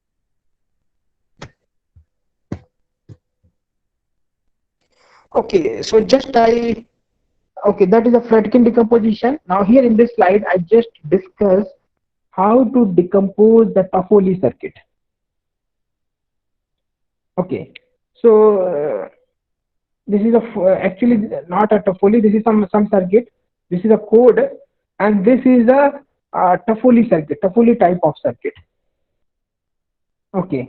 Speaker 2: Okay, so okay, that is a Fredkin decomposition. Now here in this slide, I just discussed how to decompose the Toffoli circuit. Okay, so this is actually not a Toffoli. This is some circuit. This is a code, and this is a Toffoli circuit, Toffoli type of circuit. Okay,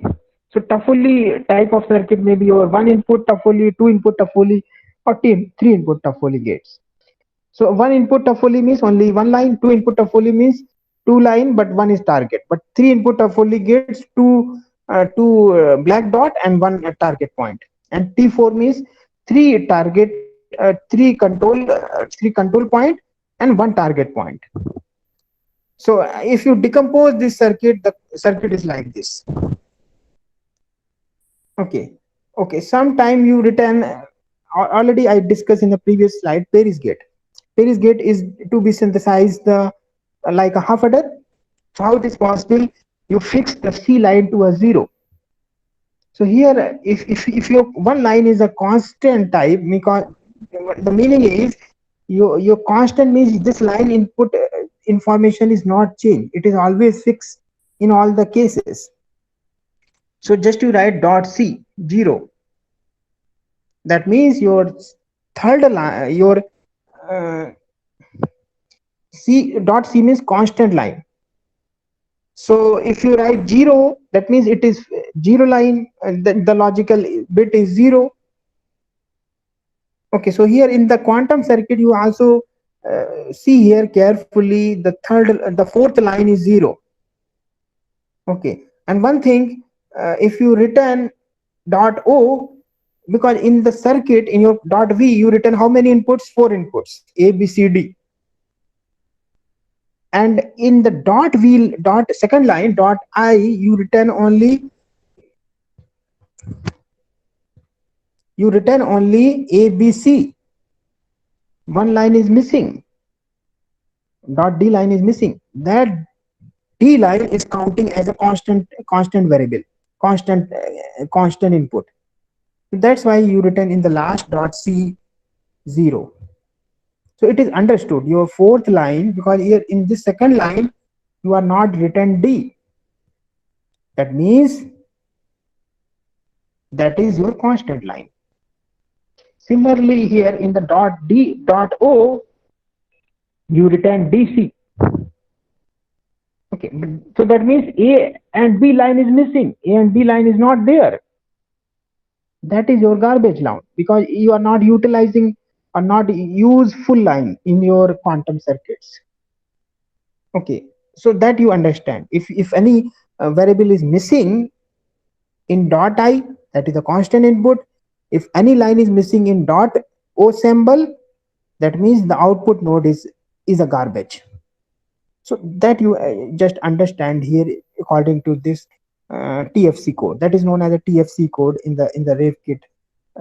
Speaker 2: so Toffoli type of circuit may be your one input Toffoli, two input Toffoli, or three input Toffoli gates. So one input Toffoli means only one line, two input Toffoli means two line, but one is target. But three input Toffoli gets two black dot and one target point. And T4 means three target, three control point and one target point. So if you decompose this circuit, the circuit is like this. Okay. Sometime you return. Already I discussed in the previous slide. Paris gate. Paris gate is to be synthesized like a half adder. So how it is possible? You fix the C line to a 0. So here, if your one line is a constant type, because the meaning is your constant means this line input information is not changed. It is always fixed in all the cases. So just you write dot C 0. That means your third line, your C dot C means constant line. So if you write 0, that means it is 0 line, the logical bit is 0. Okay, so here in the quantum circuit, you also see here carefully the fourth line is 0. Okay, and one thing, if you return dot O, because in the circuit in your dot V, you return how many inputs? 4 inputs, A, B, C, D. And in the dot V, dot second line, dot I, you return only A, B, C. One line is missing. Dot D line is missing. That D line is counting as a constant variable, constant input. That's why you return in the last dot C 0. So it is understood your fourth line, because here in this second line you are not written D. That means that is your constant line. Similarly, here in the dot D dot O, you return DC. Okay, so that means A and B line is missing. A and B line is not there. That is your garbage line, because you are not utilizing or not use full line in your quantum circuits. Okay, so that you understand. If any variable is missing in dot I, that is a constant input. If any line is missing in dot O symbol, that means the output node is a garbage. So that you just understand here according to this TFC code. That is known as a TFC code in the RaveKit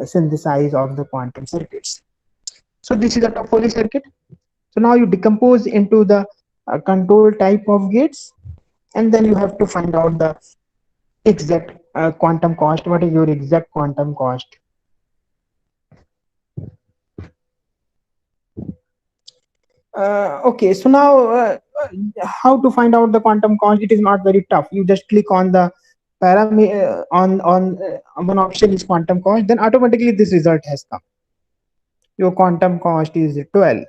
Speaker 2: synthesize of the quantum circuits. So this is a Toffoli circuit. So now you decompose into the control type of gates, and then you have to find out the exact quantum cost. What is your exact quantum cost? Okay, so now how to find out the quantum cost? It is not very tough. You just click on the parameter on one option is quantum cost, then automatically this result has come. Your quantum cost is 12.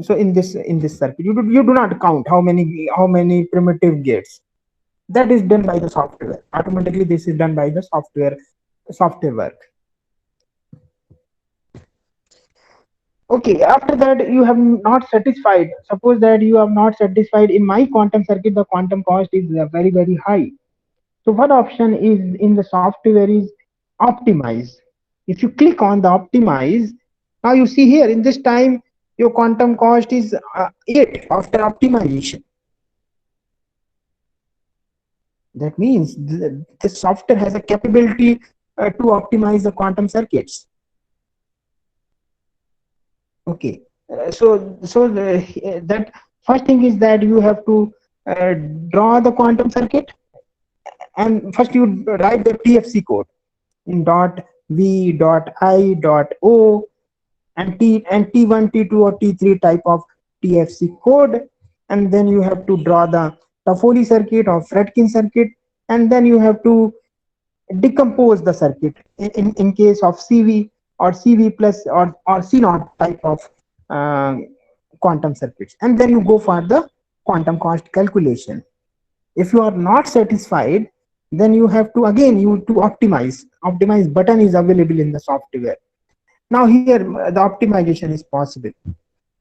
Speaker 2: So in this circuit, you do not count how many primitive gates. That is done by the software. Automatically, this is done by the software work. Okay, after that you have not satisfied. Suppose that you are not satisfied in my quantum circuit, the quantum cost is very, very high. So one option is in the software is optimize. If you click on the optimize, now you see here in this time your quantum cost is 8 after optimization. That means the software has a capability to optimize the quantum circuits. Okay, that first thing is that you have to draw the quantum circuit, and first you write the TFC code in dot V dot I dot O and T1, T2 or T3 type of TFC code, and then you have to draw the Toffoli circuit or Fredkin circuit, and then you have to decompose the circuit in case of CV or CV plus or C naught type of quantum circuits, and then you go for the quantum cost calculation. If you are not satisfied, then you have to again to optimize button is available in the software. Now here the optimization is possible.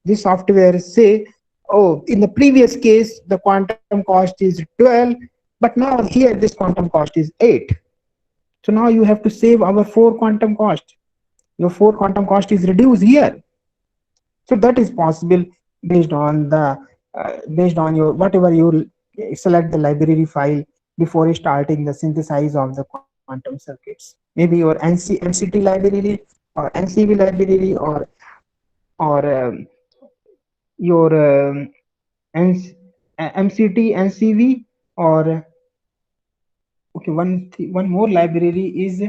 Speaker 2: This software say, oh, in the previous case the quantum cost is 12, but now here this quantum cost is 8. So now you have to save our 4 quantum cost. Your 4 quantum cost is reduced here. So that is possible based on the based on your whatever you select the library file before starting the synthesis of the quantum circuits. Maybe your MCT library or NCV library or your MCT NCV or okay one more library is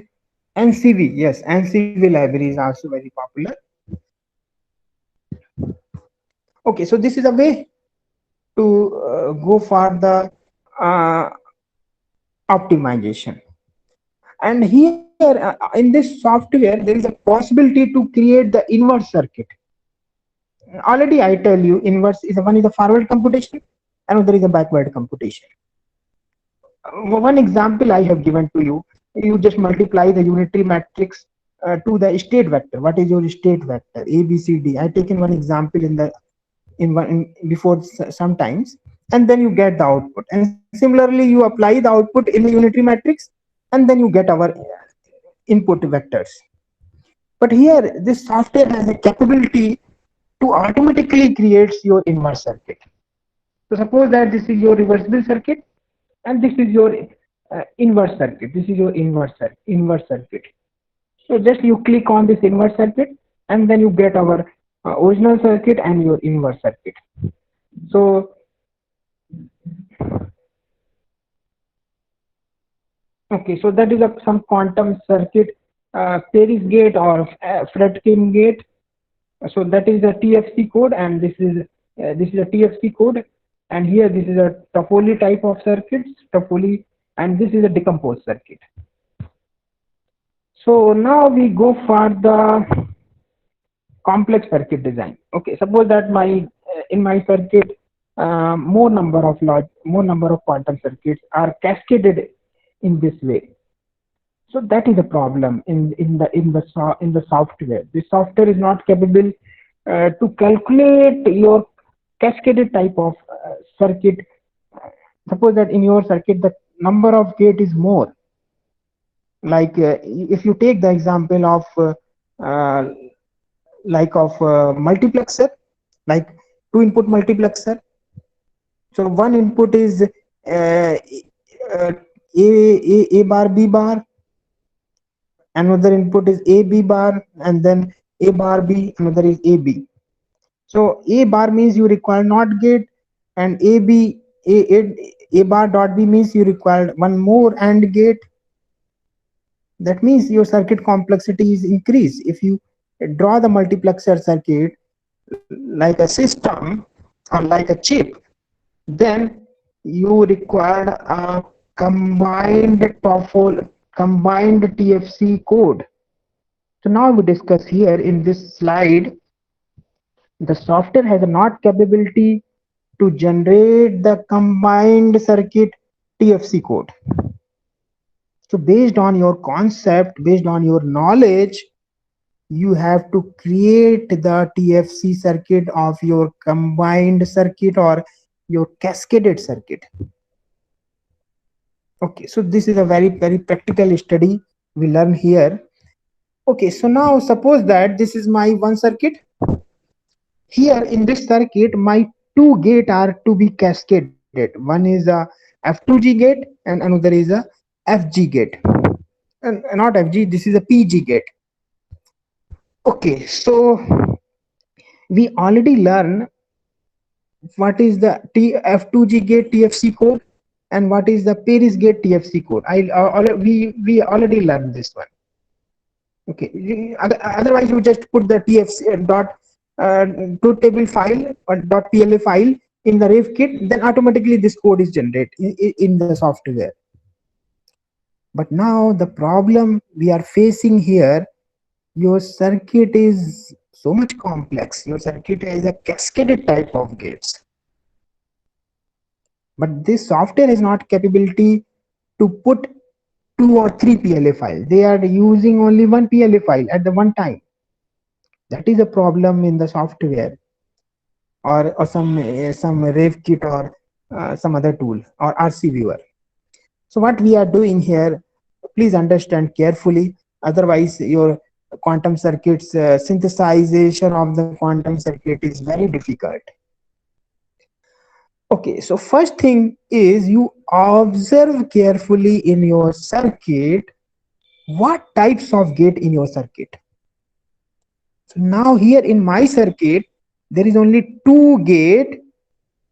Speaker 2: NCV. Yes, NCV library is also very popular. Okay, so this is a way to go for the optimization. And here in this software there is a possibility to create the inverse circuit. Already I tell you, inverse is one is a forward computation, another is a backward computation. One example I have given to you. You just multiply the unitary matrix to the state vector. What is your state vector? A, B, C, D. I taken one example before sometimes, and then you get the output. And similarly, you apply the output in the unitary matrix, and then you get our input vectors. But here, this software has a capability to automatically creates your inverse circuit. So suppose that this is your reversible circuit, and this is your inverse circuit. This is your inverse circuit. So just you click on this inverse circuit, and then you get our original circuit and your inverse circuit. So okay, so that is some quantum circuit, Paris gate or Fredkin gate. So that is the TFC code, and this is a TFC code, and here this is a Toffoli type of circuits, Toffoli, and this is a decomposed circuit. So now we go for the complex circuit design. Okay, suppose that in my circuit more number of quantum circuits are cascaded in this way. So that is a problem in the software. The software is not capable to calculate your cascaded type of circuit. Suppose that in your circuit the number of gate is more. Like if you take the example of multiplexer, like 2-input multiplexer. So one input is A bar B bar, another input is A B bar, and then A bar B, another is A B. So A bar means you require NOT gate, and A bar dot B means you require one more AND gate. That means your circuit complexity is increased. If you draw the multiplexer circuit like a system or like a chip, then you require a combined TFC code. So now we discuss here in this slide, the software has not capability to generate the combined circuit TFC code. So based on your concept, based on your knowledge, you have to create the TFC circuit of your combined circuit or your cascaded circuit. Okay, so this is a very practical study we learn here. Okay, so now suppose that this is my one circuit. Here in this circuit, my 2 gates are to be cascaded. One is a F2G gate and another is a FG gate. And not FG, this is a PG gate. Okay, so we already learned what is the F2G gate TFC code and what is the Paris gate TFC code. We already learned this one. Okay, otherwise you just put the TFC dot truth table file or .pla file in the ref kit, then automatically this code is generated in the software. But now the problem we are facing here, your circuit is so much complex. Your circuit is a cascaded type of gates. But this software has not capability to put 2 or 3 PLA files. They are using only one PLA file at the one time. That is a problem in the software, or some RaveKit, or some other tool, or RC viewer. So what we are doing here, please understand carefully, otherwise your quantum circuits synthesization of the quantum circuit is very difficult. Okay, so first thing is you observe carefully in your circuit what types of gate in your circuit. So now here in my circuit there is only 2 gate,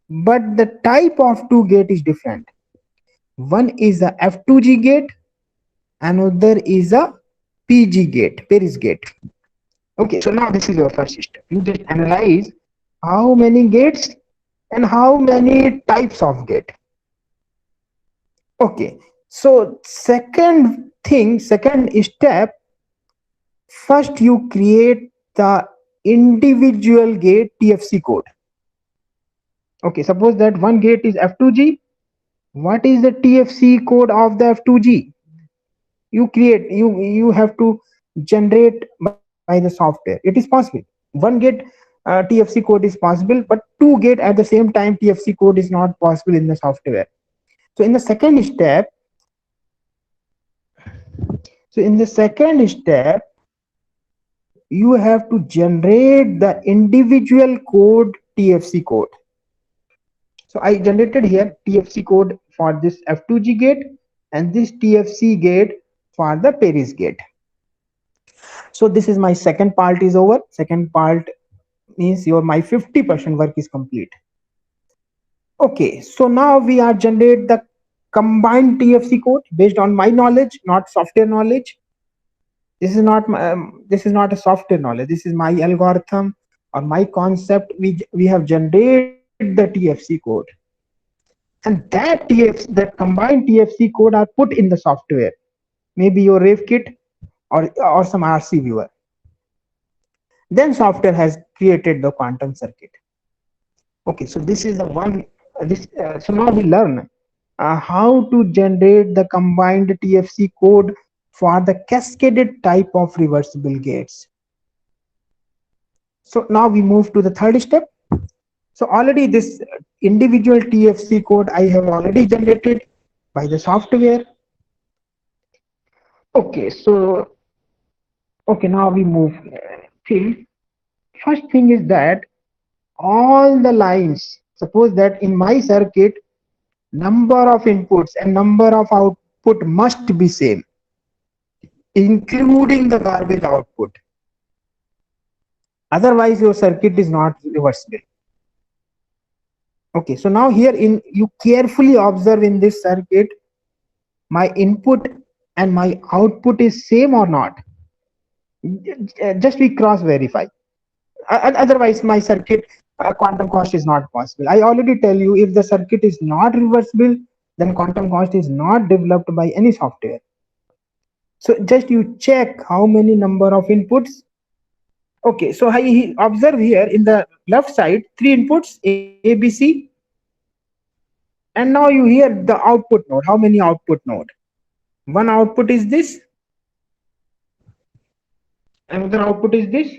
Speaker 2: but the type of 2 gate is different. One is a F2G gate, another is a PG gate, Paris gate. Okay, so now this is your first step. You just analyze how many gates and how many types of gate. Okay, so second step, first you create the individual gate TFC code. Okay, suppose that one gate is F2G. What is the TFC code of the F2G? You have to generate by the software. It is possible. One gate TFC code is possible, but 2 gate at the same time TFC code is not possible in the software. So in the second step, you have to generate the individual code TFC code. So I generated here TFC code for this F2G gate and this TFC gate for the Paris gate. So this is my second part is over. Second part means my 50% work is complete. Okay, so now we are generate the combined TFC code based on my knowledge, not software knowledge. This is not a software knowledge. This is my algorithm or my concept. We have generated the TFC code, and that combined TFC code are put in the software, maybe your RaveKit or some RC viewer. Then software has created the quantum circuit. Okay, so this is the one. So now we learn how to generate the combined TFC code for the cascaded type of reversible gates. So now we move to the third step. So already this individual TFC code I have already generated by the software. Okay, so now we move. First thing is that all the lines, suppose that in my circuit number of inputs and number of output must be same, including the garbage output. Otherwise your circuit is not reversible. Okay, so now here you carefully observe in this circuit, my input and my output is same or not. Just we cross verify. Otherwise my circuit quantum cost is not possible. I already tell you, if the circuit is not reversible, then quantum cost is not developed by any software. So just you check how many number of inputs. Okay, so I observe here in the left side 3 inputs A, B, C, and now you hear the output node. How many output node? One output is this, another output is this,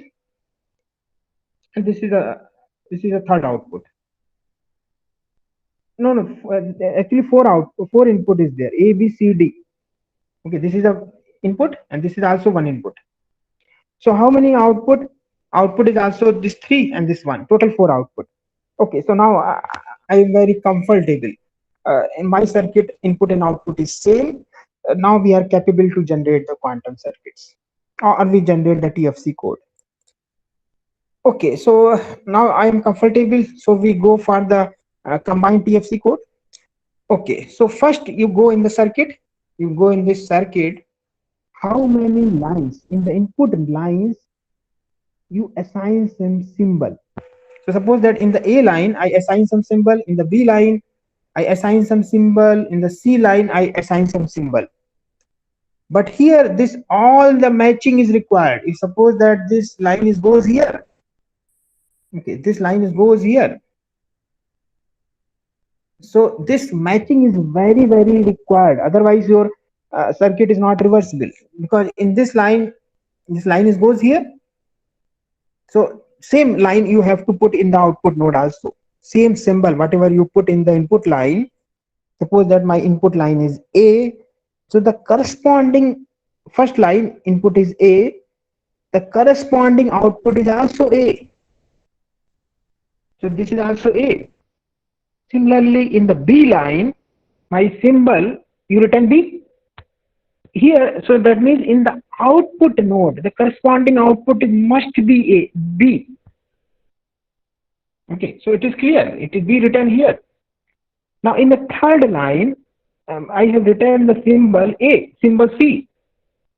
Speaker 2: and this is a third output. No, actually 4 input is there, A, B, C, D. Okay, this is a input and this is also one input. So how many output? Output is also this 3 and this 1, total 4 output. Okay, so now I am very comfortable. In my circuit, input and output is same. Now we are capable to generate the quantum circuits, or we generate the TFC code. Okay, so now I am comfortable. So we go for the combined TFC code. Okay, so first you go in the circuit. You go in this circuit. How many lines in the input lines you assign some symbol? So suppose that in the A line I assign some symbol, in the B line I assign some symbol, in the C line I assign some symbol. But here, this all the matching is required. If suppose that this line is goes here, okay, this line is goes here. So this matching is very, very required. Otherwise, your circuit is not reversible, because in this line is goes here. So same line you have to put in the output node also. Same symbol, whatever you put in the input line. Suppose that my input line is A. So the corresponding first line input is A. The corresponding output is also A. So this is also A. Similarly, in the B line, my symbol, you return B. Here, so that means in the output node, the corresponding output must be A, B. Okay, so it is clear. It is B written here. Now in the third line, I have written the symbol A, symbol C.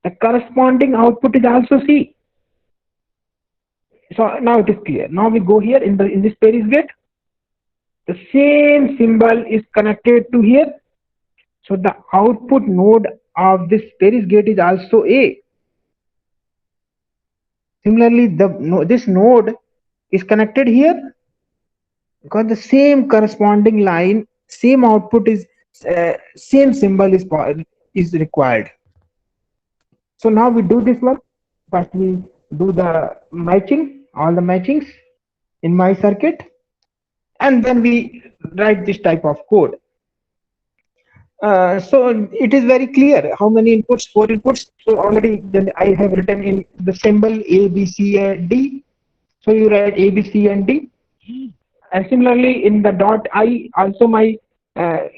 Speaker 2: The corresponding output is also C. So now it is clear. Now we go here in this Paris gate. The same symbol is connected to here. So the output node of this Paris gate is also A. Similarly, this node is connected here, because the same corresponding line, same output is same symbol is required. So now we do this one. First we do the matching, all the matchings in my circuit, and then we write this type of code. So it is very clear how many inputs, 4 inputs. So already I have written in the symbol A, B, C, and D. So you write A, B, C, and D. And similarly in the dot I, also my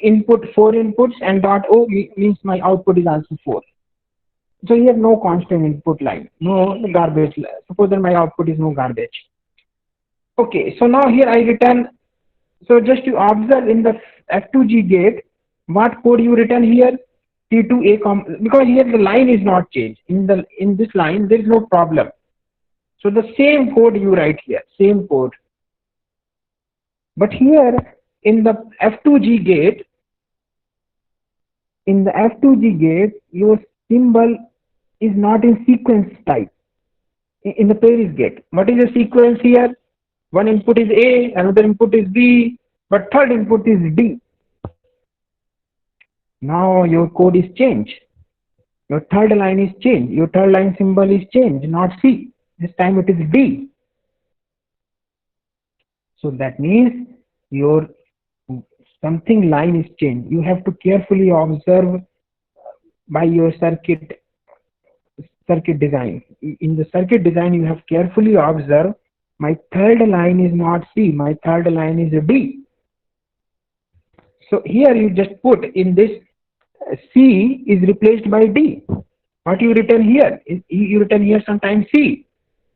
Speaker 2: input 4 inputs, and dot O means my output is also 4. So here no constant input line, no garbage. Suppose that my output is no garbage. Okay, so now here I return. So just to observe in the F2G gate, what code you written here? T2A, because here the line is not changed. In this line there is no problem. So the same code you write here, same code. But here in the F2G gate, your symbol is not in sequence type. In the Paris gate, what is the sequence here? One input is A, another input is B, but third input is D. Now your code is changed. Your third line is changed. Your third line symbol is changed, not C. This time it is D. So that means your something line is changed. You have to carefully observe by your circuit design. In the circuit design, you have carefully observe, my third line is not C, my third line is D. So here you just put in this C is replaced by D. What you written here? You written here sometimes C.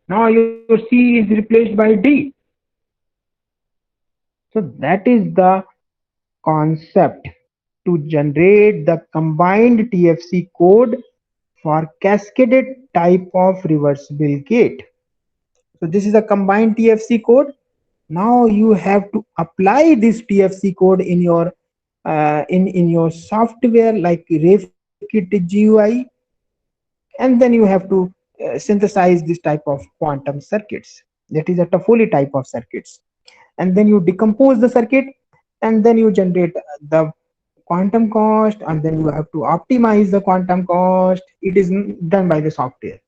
Speaker 2: Now your C is replaced by D. So that is the concept to generate the combined TFC code for cascaded type of reversible gate. So this is a combined TFC code. Now you have to apply this TFC code in your software like RaveKit GUI, and then you have to synthesize this type of quantum circuits. That is a Toffoli type of circuits, and then you decompose the circuit, and then you generate the quantum cost, and then you have to optimize the quantum cost. It is done by the software.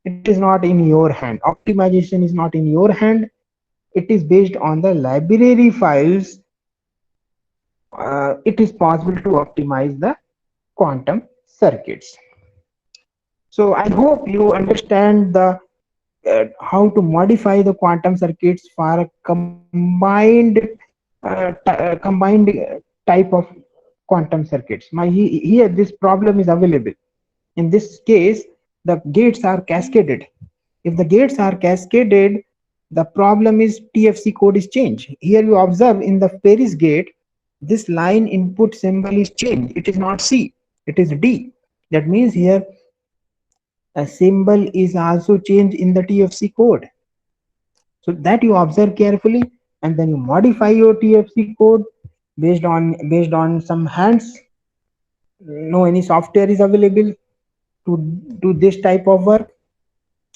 Speaker 2: It is not in your hand. Optimization is not in your hand. It is based on the library files. It is possible to optimize the quantum circuits. So I hope you understand the how to modify the quantum circuits for a combined type of quantum circuits. Here this problem is available. In this case, the gates are cascaded. If the gates are cascaded, the problem is TFC code is changed. Here you observe in the Paris gate, this line input symbol is changed. It is not C, it is D. That means here a symbol is also changed in the TFC code. So that you observe carefully, and then you modify your TFC code based on some hands. No any software is available. to do this type of work.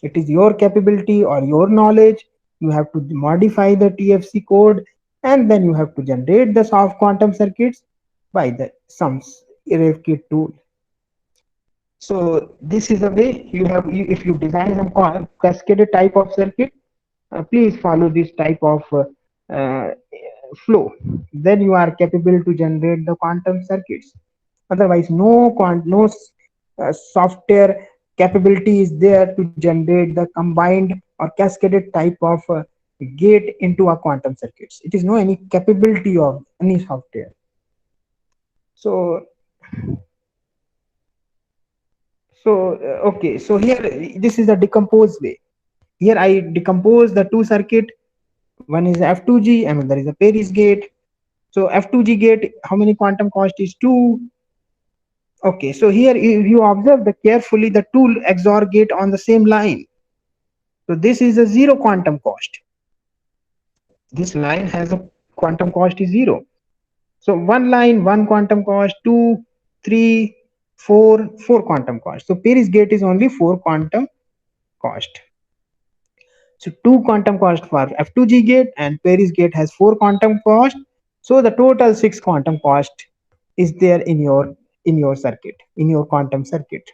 Speaker 2: It is your capability or your knowledge. You have to modify the TFC code, and then you have to generate the soft quantum circuits by the some RevKit tool. So this is the way you have, if you design some cascaded type of circuit, please follow this type of uh, flow. Then you are capable to generate the quantum circuits. Otherwise, no software capability is there to generate the combined or cascaded type of gate into a quantum circuits. It is no any capability of any software. So okay, so here this is a decomposed way. Here I decompose the two circuit. One is F2G, another is a Paris gate. So F2G gate, how many quantum cost is 2? Okay, so here if you observe carefully the two XOR gate on the same line. So this is a 0 quantum cost. This line has a quantum cost is 0. So one line, 1 quantum cost, 2, 3, 4, 4 quantum cost. So Paris gate is only 4 quantum cost. So 2 quantum cost for F2G gate, and Paris gate has 4 quantum cost. So the total 6 quantum cost is there in your circuit, in your quantum circuit.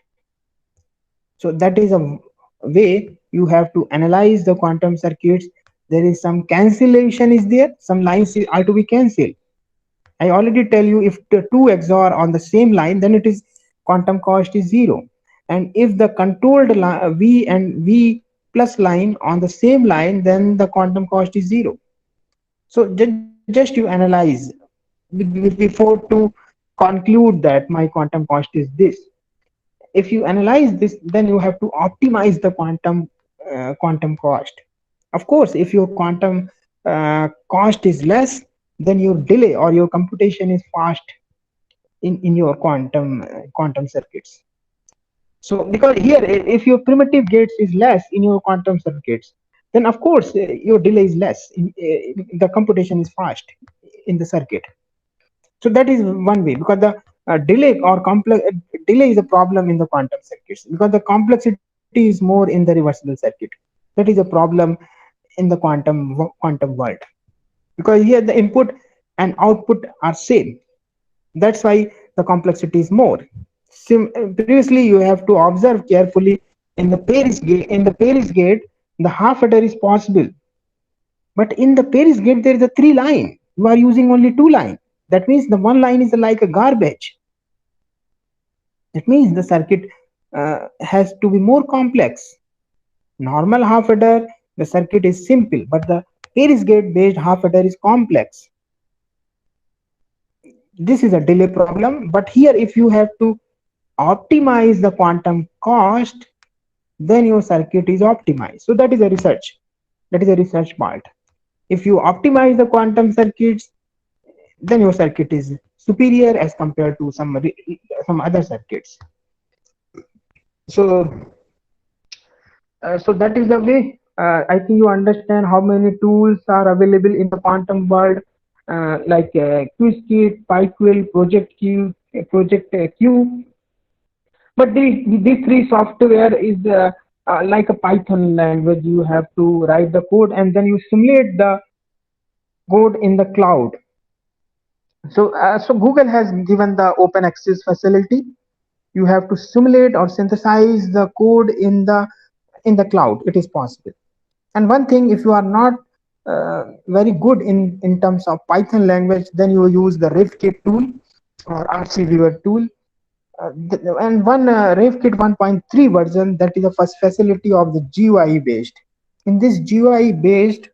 Speaker 2: So that is a way you have to analyze the quantum circuits. There is some cancellation is there, some lines are to be cancelled. I already tell you, if the two XOR on the same line, then it is quantum cost is 0. And if the controlled V and V plus line on the same line, then the quantum cost is 0. So just you analyze before to conclude that my quantum cost is this. If you analyze this, then you have to optimize the quantum cost. Of course, if your quantum cost is less, then your delay or your computation is fast in your quantum circuits. So because here, if your primitive gates is less in your quantum circuits, then of course your delay is less. The computation is fast in the circuit. So that is one way, because the delay or complex delay is a problem in the quantum circuits, because the complexity is more in the reversible circuit. That is a problem in the quantum world, because here the input and output are same. That's why the complexity is more. Previously, you have to observe carefully in the Paris gate. In the Paris gate, the half adder is possible, but in the Paris gate there is a 3 line. You are using only 2 line. That means the one line is like a garbage. That means the circuit has to be more complex. Normal half adder, the circuit is simple, but the Paris gate based half adder is complex. This is a delay problem, but here if you have to optimize the quantum cost, then your circuit is optimized. So that is a research. That is a research part. If you optimize the quantum circuits, then your circuit is superior as compared to some other circuits. So that is the way. I think you understand how many tools are available in the quantum world, like Qiskit, PyQuil, Project Q, Project Q. But these 3 software is like a Python language. You have to write the code and then you simulate the code in the cloud. So Google has given the open access facility. You have to simulate or synthesize the code in the cloud. It is possible. And one thing, if you are not very good in terms of Python language, then you use the RevKit tool or RCViewer tool. And one RevKit 1.3 version, that is the first facility of the GUI based. In this GUI based,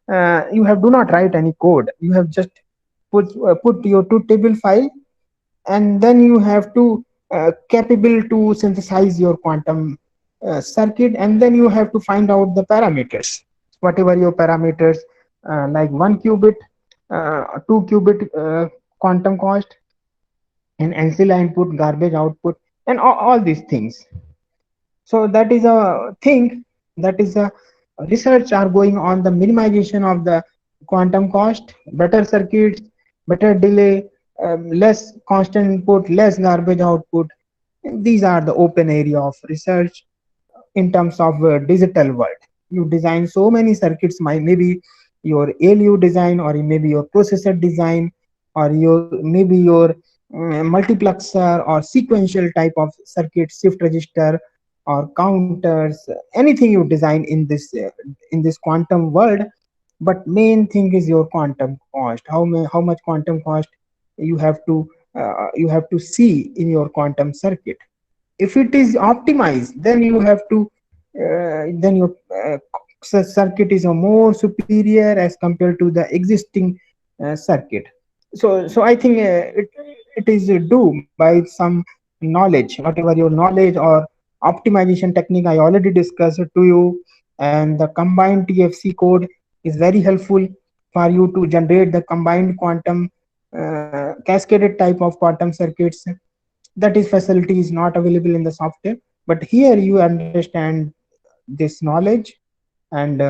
Speaker 2: you do not write any code. You have just put your 2 table file, and then you have to capable to synthesize your quantum circuit, and then you have to find out the parameters, whatever your parameters, like 1 qubit, 2 qubit quantum cost, and ancilla input, garbage output, and all these things. So that is a thing, that is a research are going on the minimization of the quantum cost, better circuits, better delay, less constant input, less garbage output, These are the open area of research in terms of digital world. You design so many circuits, maybe your ALU design, or maybe your processor design, or your maybe your multiplexer or sequential type of circuit, shift register or counters, anything you design in this quantum world. But main thing is your quantum cost. How much quantum cost you have to see in your quantum circuit. If it is optimized, then you have to then your circuit is a more superior as compared to the existing circuit. So I think it is due by some knowledge, whatever your knowledge or optimization technique I already discussed to you. And the combined TFC code is very helpful for you to generate the combined quantum cascaded type of quantum circuits. That is facility is not available in the software, but here you understand this knowledge. And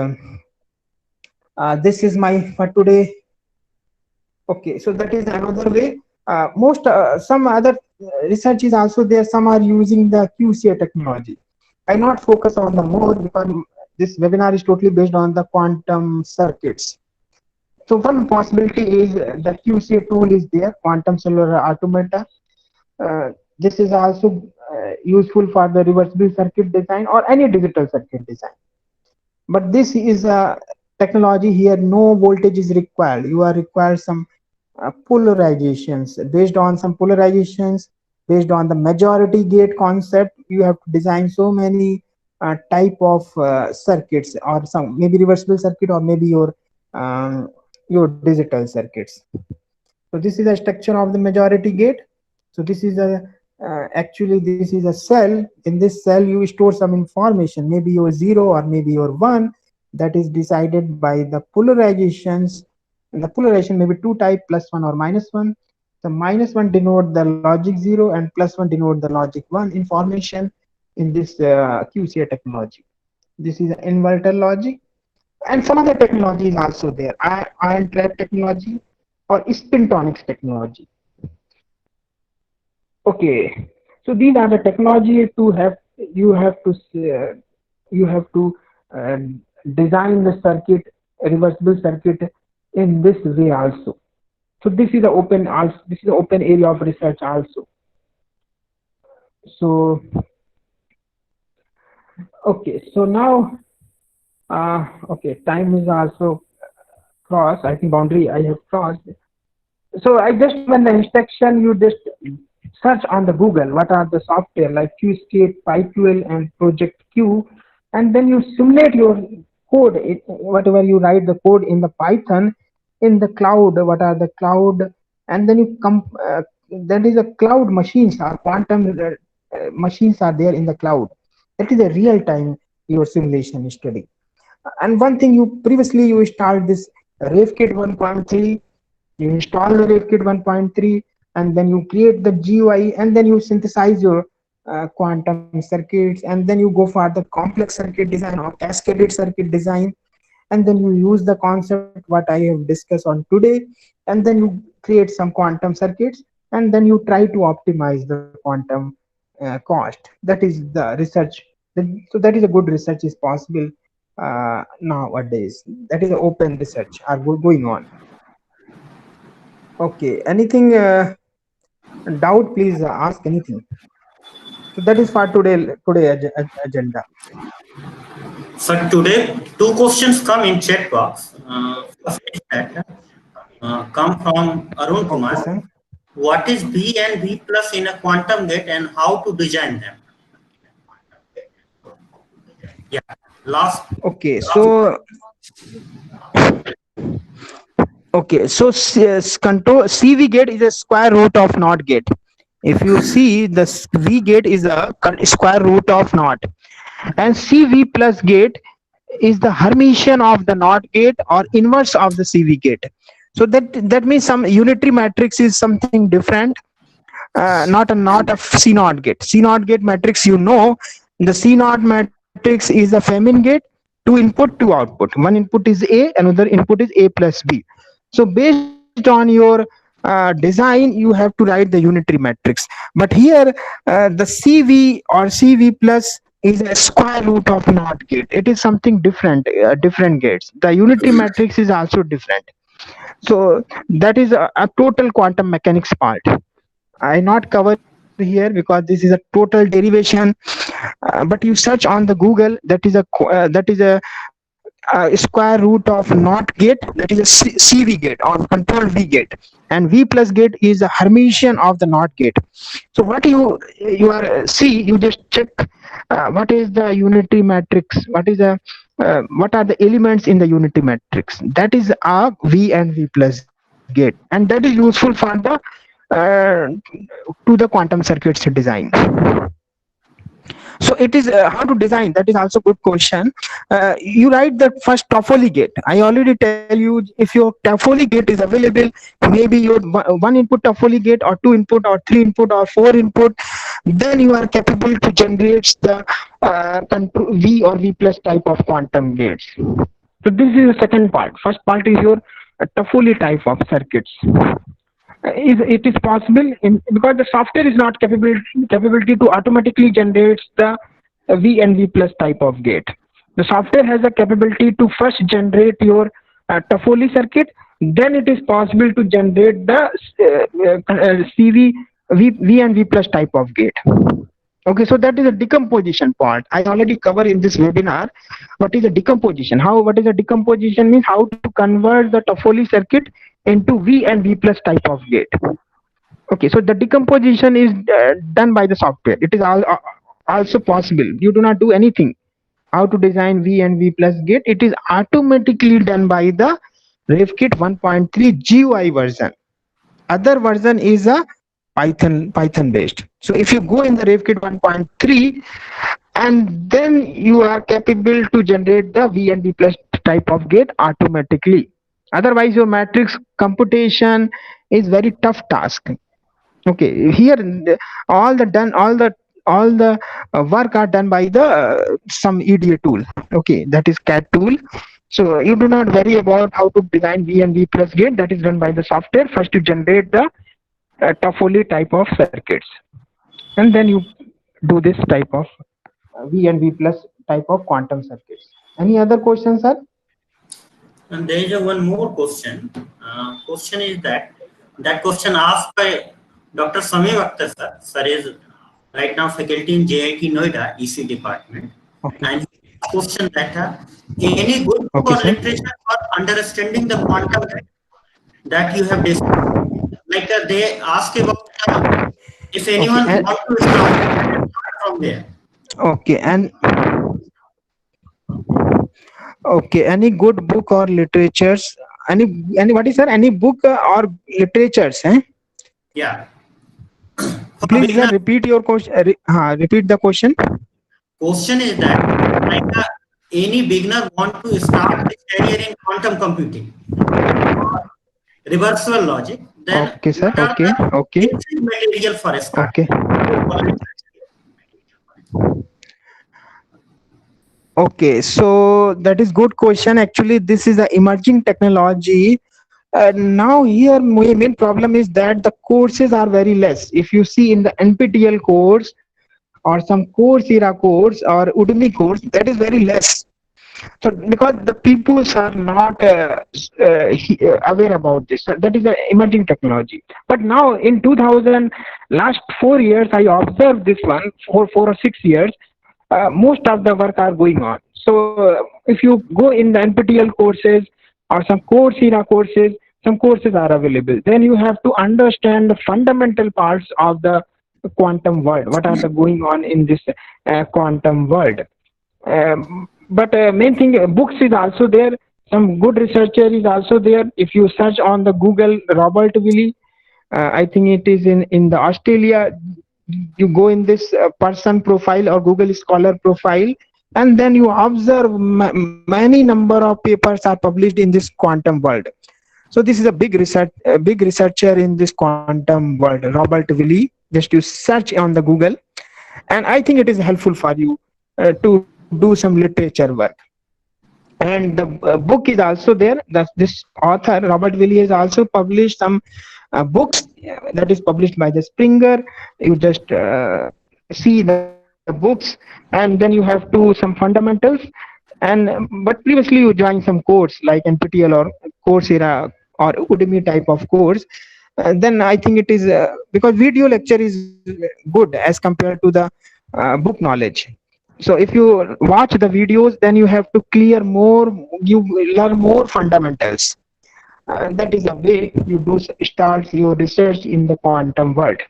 Speaker 2: this is my for today. Okay, so that is another way. Most some other research is also there. Some are using the QCA technology. I not focus on the more because this webinar is totally based on the quantum circuits. So one possibility is the QCA tool is there, quantum cellular automata. This is also useful for the reversible circuit design or any digital circuit design. But this is a technology here, no voltage is required. You are required some polarizations. Based on some polarizations, based on the majority gate concept, you have to design so many type of circuits, or some maybe reversible circuit, or maybe your digital circuits. So this is a structure of the majority gate. So this is a actually this is a cell. In this cell you store some information, maybe your 0 or maybe your 1, that is decided by the polarizations. And the polarization may be two type, +1 or -1. The -1 denote the logic 0 and +1 denote the logic 1 information in this QCA technology. This is an inverter logic. And some other technology is also there, ion trap technology or spintonics technology. Okay, so these are the technology to have. You have to design the circuit, reversible circuit, in this way also. So this is the open area of research also. So okay, so now okay, time is also crossed. I think boundary I have crossed. So I just given the instruction, you just search on the Google what are the software like QState, PyQL and Project Q, and then you simulate your code, whatever you write the code in the Python, in the cloud, what are the cloud, and then you come, that is a cloud machines or quantum machines are there in the cloud. That is a real time your simulation study. And one thing, you previously you start this RaveKit 1.3, you install the RaveKit 1.3, and then you create the GUI, and then you synthesize your quantum circuits, and then you go for the complex circuit design or cascaded circuit design, and then you use the concept what I have discussed on today, and then you create some quantum circuits, and then you try to optimize the quantum cost. That is the research. So that is a good research is possible nowadays. That is open research are going on. Okay, anything doubt, please ask anything. So that is for today agenda.
Speaker 1: So today, two questions come in chat box. First is that come from Arun Kumar.
Speaker 2: Okay,
Speaker 1: what is B and B plus in a quantum gate and how to design them? Yeah, last.
Speaker 2: Okay, so control CV gate is a square root of NOT gate. If you see, the V gate is a square root of NOT, and CV plus gate is the Hermitian of the NOT gate or inverse of the CV gate. So that means some unitary matrix is something different, not a C NOT gate. C NOT gate matrix, you know, the C NOT matrix is a Femin gate, 2 input, 2 output. One input is A, another input is A plus B. So based on your design, you have to write the unitary matrix. But here, the CV or CV plus is a square root of NOT gate. It is something different, different gates. The unitary matrix is also different. So that is a total quantum mechanics part. I not cover here because this is a total derivation. But you search on the Google, that is a square root of NOT gate, that is a CV gate or control V gate, and V plus gate is a Hermitian of the NOT gate. So what you are see, you just check what is the unitary matrix, what are the elements in the unitary matrix. That is a V and V plus gate, and that is useful for the uh, to the quantum circuits design. So it is how to design, that is also good question. You write the first Toffoli gate. I already tell you, if your Toffoli gate is available, maybe your one input Toffoli gate or two input or three input or four input, then you are capable to generate the control V or V plus type of quantum gates. So this is the second part. First part is your Toffoli type of circuits. It is possible because the software is not capability to automatically generate the V and V plus type of gate. The software has a capability to first generate your Toffoli circuit, then it is possible to generate the CV V and V plus type of gate. Okay, so that is a decomposition part. I already covered in this webinar what is a decomposition. What is a decomposition means how to convert the Toffoli circuit into V and V plus type of gate. Okay, so the decomposition is done by the software. It is also possible. You do not do anything. How to design V and V plus gate? It is automatically done by the RaveKit 1.3 GUI version. Other version is a Python based. So if you go in the RaveKit 1.3, and then you are capable to generate the V and V plus type of gate automatically. Otherwise, your matrix computation is very tough task. Okay, here all the work are done by the some EDA tool. Okay, that is CAD tool. So you do not worry about how to design V and V plus gate. That is done by the software. First you generate the Toffoli type of circuits, and then you do this type of V and V plus type of quantum circuits. Any other questions, sir?
Speaker 1: And there is one more question. Question is that question asked by Dr. Samir Akhtar sir. Sir is right now faculty in JIT Noida EC department.
Speaker 2: Okay.
Speaker 1: And question that any good book or literature for understanding the quantum that you have discussed. Like they ask about if anyone wants to start from there.
Speaker 2: Okay, and okay, any good book or literatures? Any what is sir? Any book or literatures?
Speaker 1: Yeah.
Speaker 2: Please sir, repeat your question. Repeat the question.
Speaker 1: Question is that like any beginner want to start his career in quantum computing, reversal logic. Then
Speaker 2: okay, sir. Okay.
Speaker 1: Material for a start.
Speaker 2: Okay. Okay, so that is good question. Actually, this is an emerging technology. Now here my main problem is that the courses are very less. If you see in the NPTEL course or some Coursera course or Udemy course, that is very less. So because the people are not aware about this, that is an emerging technology. But now in 2000, last 4 years, I observed this one for 4 or 6 years. Most of the work are going on. So if you go in the NPTEL courses or some Coursera courses, some courses are available. Then you have to understand the fundamental parts of the quantum world. What are the going on in this quantum world? But main thing, books is also there. Some good researcher is also there. If you search on the Google, Robert Willey, I think it is in the Australia. You go in this person profile or Google Scholar profile, and then you observe many number of papers are published in this quantum world. So this is a big researcher in this quantum world, Robert Willey. Just you search on the Google, and I think it is helpful for you to do some literature work. And the book is also there. That this author Robert Willey has also published some books that is published by the Springer. You just see the books, and then you have to some fundamentals. And but previously you join some course like NPTEL or Coursera or Udemy type of course. Then I think it is because video lecture is good as compared to the book knowledge. So if you watch the videos, then you have to clear more, you learn more fundamentals. That is the way you do start your research in the quantum world.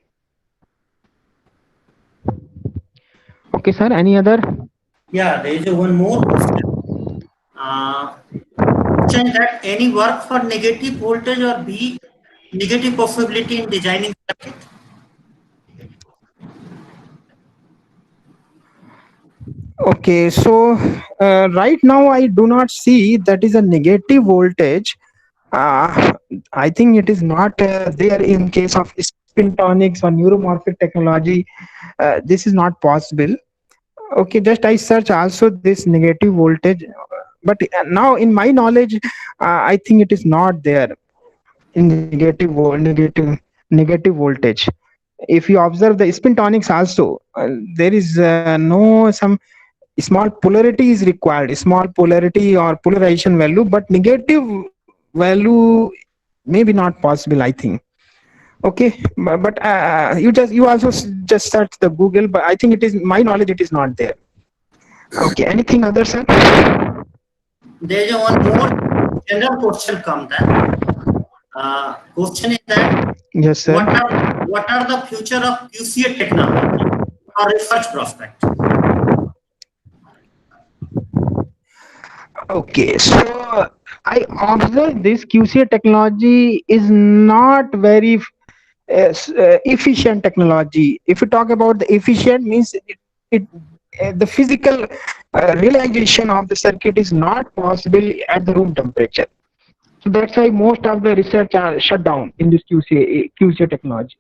Speaker 2: Okay, sir. Any other?
Speaker 1: Yeah, there is one more question. Question that any work for negative voltage or B negative possibility in designing circuit?
Speaker 2: Okay, so right now I do not see that is a negative voltage. I think it is not there in case of spintonics or neuromorphic technology. This is not possible. Okay, just I search also this negative voltage, but now in my knowledge, I think it is not there in negative voltage. If you observe the spintonics also, there is no some small polarity is required, small polarity or polarization value, but negative value maybe not possible, I think. Okay, but you also just search the Google, but I think it is my knowledge it is not there. Okay, anything other, sir?
Speaker 1: There is one more general question come then. Question is that
Speaker 2: Yes, sir.
Speaker 1: what are the future of QCA technology or research prospect?
Speaker 2: Okay, so I observe this QCA technology is not very efficient technology. If you talk about the efficient, means the physical realization of the circuit is not possible at the room temperature. So that's why most of the research are shut down in this QCA technology.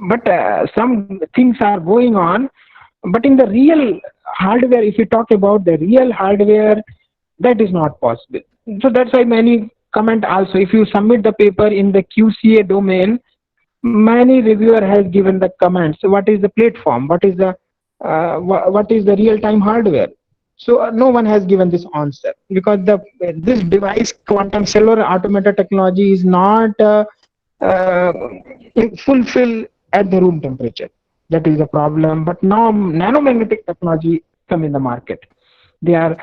Speaker 2: But some things are going on. But in the real hardware, if you talk about the real hardware, that is not possible. So that's why many comment also. If you submit the paper in the QCA domain, many reviewer has given the comments. So what is the platform? What is the real-time hardware? So no one has given this answer because this device, quantum cellular automated technology, is not fulfill at the room temperature. That is the problem. But now nanomagnetic technology come in the market. They are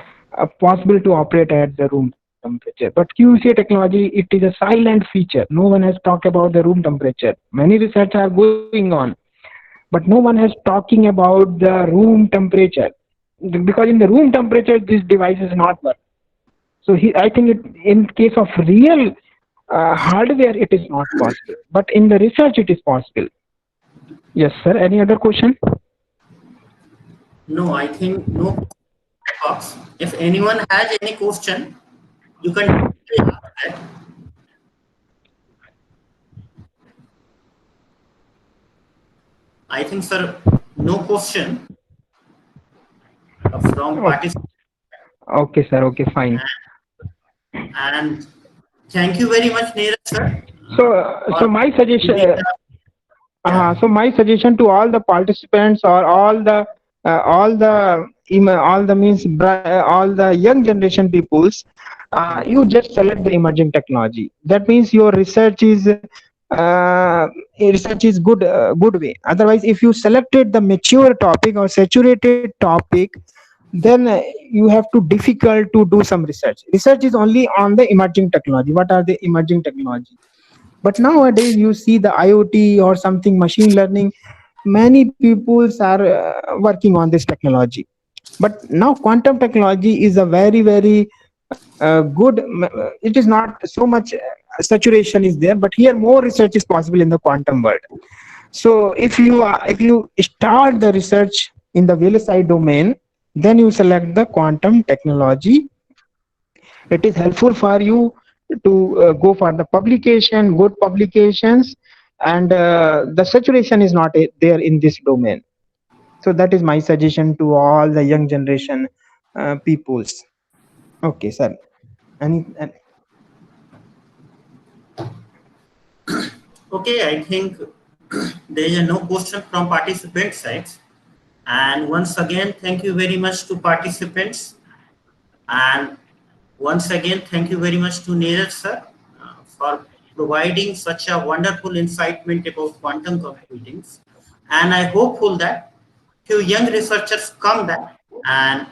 Speaker 2: possible to operate at the room temperature. But QCA technology, it is a silent feature. No one has talked about the room temperature. Many research are going on, but no one has talking about the room temperature, because in the room temperature this device is not work. So I think in case of real hardware it is not possible, but in the research it is possible. Yes, sir. Any other question?
Speaker 1: No, I think no. Box. If anyone has any question, you can ask that. I think, sir, no question from participants.
Speaker 2: Okay, sir. Okay, fine.
Speaker 1: And thank you very much, Neeraj, sir.
Speaker 2: So my suggestion. So my suggestion to all the participants or all the young generation peoples, you just select the emerging technology. That means your research is good way. Otherwise, if you selected the mature topic or saturated topic, then you have to difficult to do some research. Research is only on the emerging technology. What are the emerging technology? But nowadays you see the IoT or something machine learning, many people are working on this technology. But now quantum technology is a very good, it is not so much saturation is there, but here more research is possible in the quantum world. So if you start the research in the VLSI domain, then you select the quantum technology. It is helpful for you to go for the publication, good publications, and the saturation is not there in this domain. So that is my suggestion to all the young generation peoples. Okay, sir.
Speaker 1: Okay, I think there is no question from participant sides. And once again, thank you very much to participants. And once again, thank you very much to Neeraj sir for providing such a wonderful incitement about quantum computing. And I hopeful that few young researchers come back and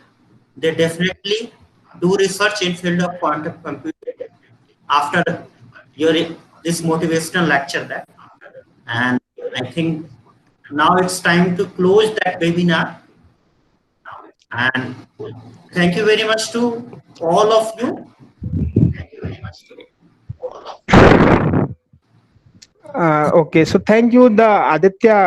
Speaker 1: they definitely do research in field of quantum computing after your this motivational lecture there. And I think now it's time to close that webinar. And thank you very much to all of you.
Speaker 2: Okay, so thank you, the Aditya